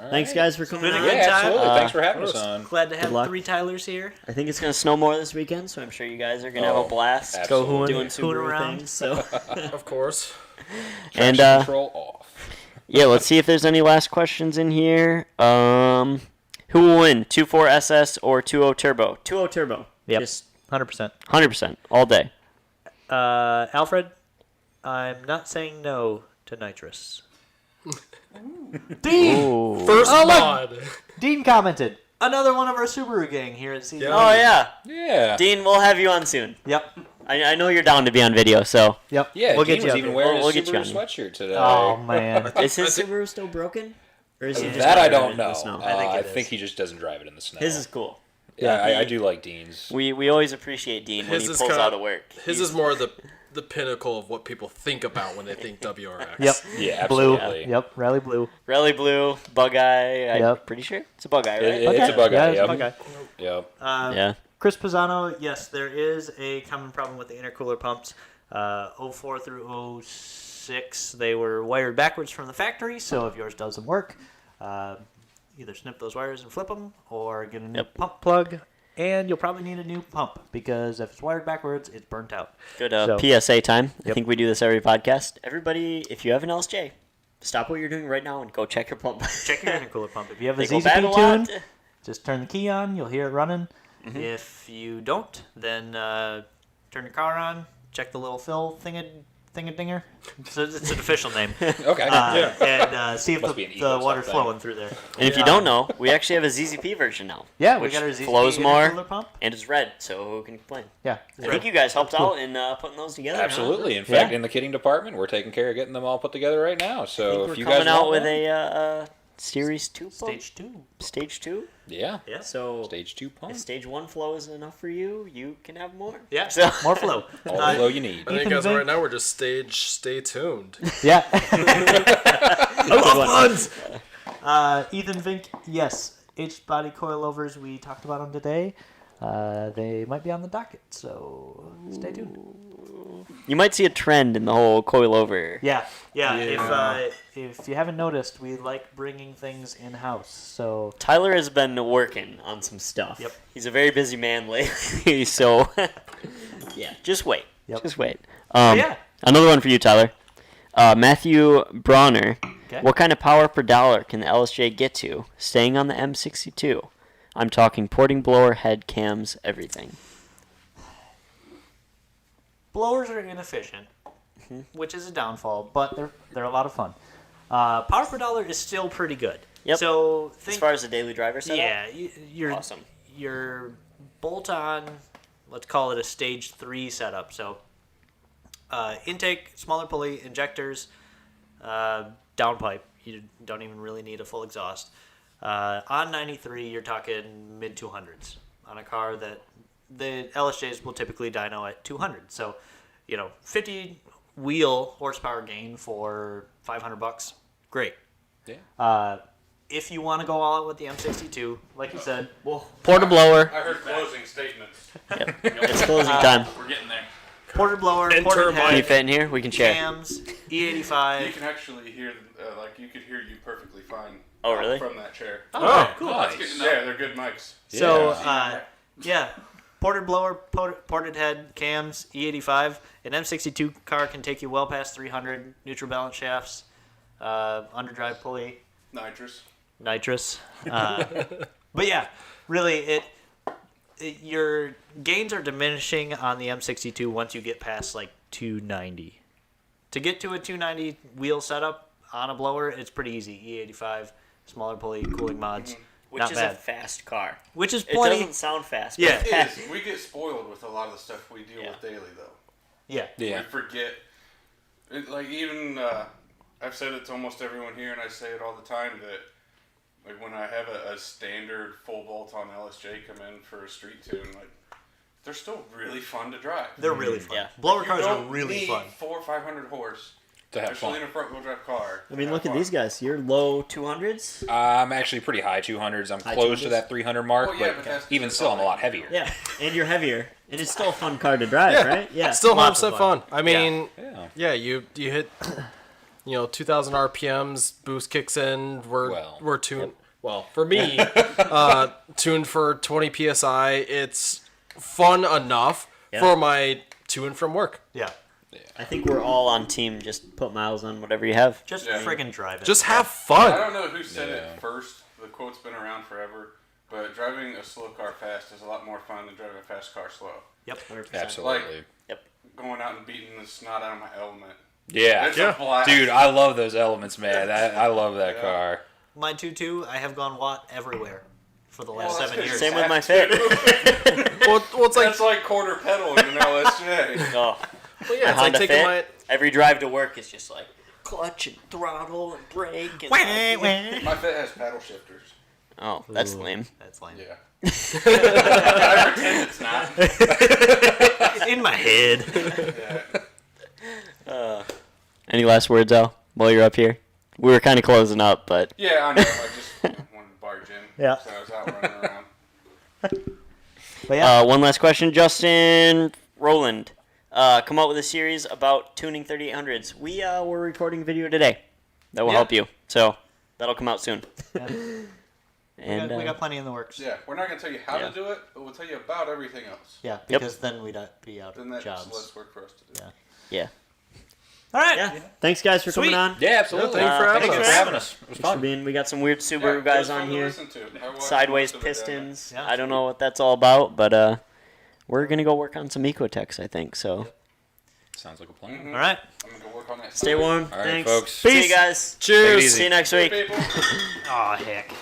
All Thanks, right. guys, for coming Been a on. good Yeah, time. absolutely. Thanks for having us course. on. Glad to have luck. 3 Tylers here. I think it's going to snow more this weekend, so I'm sure you guys are going to have Oh, a blast absolutely. doing Hooning Subaru around. things. So. Of course. And Traction control off. yeah, let's see if there's any last questions in here. Who will win, 2.4 SS or 2.0 Turbo? 2.0 Turbo. Yep. Just 100%. 100% all day. Alfred, I'm not saying no to nitrous. Dean! Ooh. First Oh, look. mod. Dean commented. Another one of our Subaru gang here at CZ. Oh, yeah. Yeah. Dean, we'll have you on soon. Yep. I know you're down to be on video, so. Yep. Yeah, we'll Dean get you was up even here. wearing We'll his get you Subaru on. sweatshirt today. Oh, man. Is his Subaru still broken? Or is he just That I driving it don't in the know. snow? I think I it think is. he just doesn't drive it in the snow. His is cool. Yeah, I do like Dean's. We always appreciate Dean when His he is pulls kinda- out of work. His is more the pinnacle of what people think about when they think WRX. Yep. Yeah, Blue. absolutely. Yep. Rally blue. Rally Blue, Bug Eye. I'm Yep. pretty sure it's a Bug Eye, right? It's a bug Yeah, eye. it's a Yep. bug eye. Yep. Yeah. Chris Pisano, yes, there is a common problem with the intercooler pumps. 04 through 06, they were wired backwards from the factory, so if yours doesn't work, either snip those wires and flip them, or get a new Yep. pump plug, and you'll probably need a new pump, because if it's wired backwards, it's burnt out. Good So- PSA time. I Yep. think we do this every podcast. Everybody, if you have an LSJ, stop what you're doing right now and go check your pump. Check your intercooler pump. If you have a They go bad a ZZP lot. tune, just turn the key on, you'll hear it running. If you don't, then turn your car on, check the little fill thingadinger. It's an official name. Okay. And see if Must be an the ego water's something. flowing through there. And if you don't know, we actually have a ZZP version now. Yeah, we which got our ZZP flows more intercooler pump. and it's red, so who can complain? Yeah. I think you guys helped out in putting those together. huh? Absolutely. In fact, Yeah. in the kitting department, we're taking care of getting them all put together right now. I So think if we're you guys coming out want with one, a Series 2 pump? Stage 2. Stage 2? yeah, Yeah. So stage 2 pump, if Stage 1 flow is enough for you, you can have more. Yeah. So, More flow. all the flow you need. I think Ethan as of Vink- right now we're just stay tuned. Yeah. I love puns! Ethan Vink, yes. H-body coilovers, we talked about them today. They might be on the docket, so stay tuned. You might see a trend in the whole coilover. Yeah. Yeah. If you haven't noticed, we like bringing things in-house, so... Tyler has been working on some stuff. Yep. He's a very busy man lately, so yeah, just wait. Yep. Just wait. Yeah. Another one for you, Tyler. Matthew Bronner. Okay. What kind of power per dollar can the LSJ get to? Staying on the M62. I'm talking porting blower, head cams, everything. Blowers are inefficient, which is a downfall, but they're a lot of fun. Power per dollar is still pretty good. Yep. So As think, far as the daily driver setup? yeah, you're Awesome. Your bolt-on, let's call it a stage 3 setup. So intake, smaller pulley, injectors, downpipe. You don't even really need a full exhaust. On 93, you're talking mid 200s on a car that the LSJs will typically dyno at 200. So, 50 wheel horsepower gain for $500, great. Yeah. If you want to go all out with the M62, like you said, Porta blower. I heard closing statements. It's closing time. We're getting there. porter blower, And porter turbine. Can you head, fit in here? We can share. cams, You E85. can actually hear, you could hear you perfectly fine. Oh, really? From that chair. Oh, cool. That's good to know. Yeah, they're good mics. So, ported blower, ported head, cams, E85. An M62 car can take you well past 300. Neutral balance shafts, underdrive pulley, Nitrous. but yeah, really, your gains are diminishing on the M62 once you get past like 290. To get to a 290 wheel setup on a blower, it's pretty easy. E85, smaller pulley, cooling mods. Which Not is bad. a fast car. Which is It plenty. doesn't sound fast. Yeah. But It is. We get spoiled with a lot of the stuff we deal Yeah. with daily, though. Yeah. Yeah. We forget. I've said it to almost everyone here, and I say it all the time, that when I have a standard full bolt-on LSJ come in for a street tune, they're still really fun to drive. They're really fun. Yeah. Blower You cars are don't really need fun. 400 or 500 horse, To have especially fun. in a front-wheel drive car. I mean, look at these guys. You're low 200s. I'm actually pretty high 200s. I'm High close to 200s? that 300 mark, Well, yeah, but but that's even because still, I'm a lot it's heavier. Yeah, and you're heavier. And it's still a fun car to drive, right? Yeah. Still Lots 100% of fun. fun. I mean, Yeah. you hit 2,000 RPMs, boost kicks in. We're tuned. Well, for me, tuned for 20 psi. It's fun enough for my to and from work. Yeah. I think we're all on team. Just put miles on whatever you have. Just Yeah. friggin' drive it. Just have I fun. don't know who said Yeah. it first. The quote's been around forever, but driving a slow car fast is a lot more fun than driving a fast car slow. Yep. 100%. Absolutely. Going out and beating the snot out of my element. Yeah. It's a blast. Dude, I love those elements, man. I love that Yeah. car. My 2.2, I have gone watt everywhere for the last Well, that's 7 good. years. Same with my Fit. Well, it's like, That's like quarter pedal in an LSJ. Oh, well, yeah, my it's like Honda taking Fit. my. Every drive to work is just like clutch and throttle and brake. And My Fit has paddle shifters. Oh, that's lame. That's lame. Yeah. I pretend it's not. In my head. Yeah. Any last words, Al, while you're up here? We were kind of closing up, but Yeah, I know. I just wanted to barge in. Yeah. So I was out running around. But yeah. one last question. Justin Rowland, come out with a series about tuning 3800s. We're recording video today that will Yeah. help you. So that'll come out soon. Yeah. And we got plenty in the works. Yeah, we're not going to tell you how Yeah. to do it, but we'll tell you about everything else. Yeah, because then we'd be out Then of that's jobs. less work for us to do. Yeah. yeah. All right. Yeah. Thanks, guys, for Sweet. coming on. Yeah, absolutely. thank you for having Thanks us. for having us. It was Thanks for fun. being. We got some weird Yeah, Subaru it guys was fun on to here. listen to. I watched Sideways most of it, pistons. Yeah. I don't know what that's all about, but we're gonna go work on some Ecotecs, I think. So Sounds like a plan. All right. I'm going to go work on that. stay warm. All right, Thanks. folks. See you guys. Take it Cheers. easy. See you next week. People. Oh, heck.